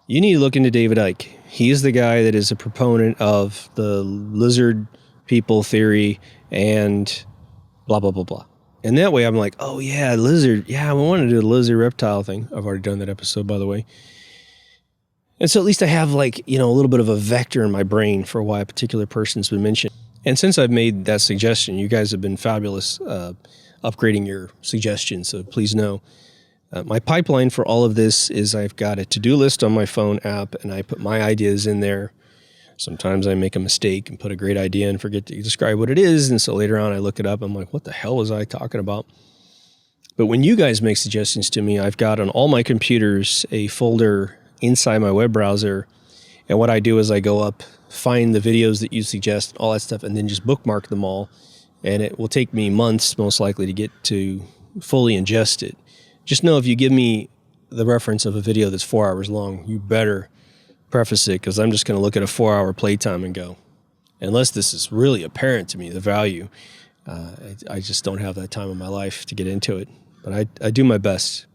You need to look into David Icke. He is the guy that is a proponent of the lizard people theory and blah, blah, blah, blah. And that way I'm like, oh yeah, lizard. Yeah, I want to do the lizard reptile thing. I've already done that episode, by the way. And so at least I have a little bit of a vector in my brain for why a particular person's been mentioned. And since I've made that suggestion, you guys have been fabulous upgrading your suggestions. So please know. My pipeline for all of this is I've got a to-do list on my phone app, and I put my ideas in there. Sometimes I make a mistake and put a great idea and forget to describe what it is, and so later on I look it up. I'm like, what the hell was I talking about? But when you guys make suggestions to me, I've got on all my computers a folder inside my web browser, and what I do is I go up, find the videos that you suggest, all that stuff, and then just bookmark them all, and it will take me months, most likely, to get to fully ingest it. Just know if you give me the reference of a video that's 4 hours long, you better preface it, because I'm just going to look at a 4-hour playtime and go, unless this is really apparent to me, the value, I just don't have that time in my life to get into it. But I do my best.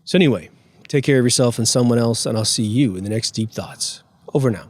So anyway, take care of yourself and someone else, and I'll see you in the next Deep Thoughts. Over now.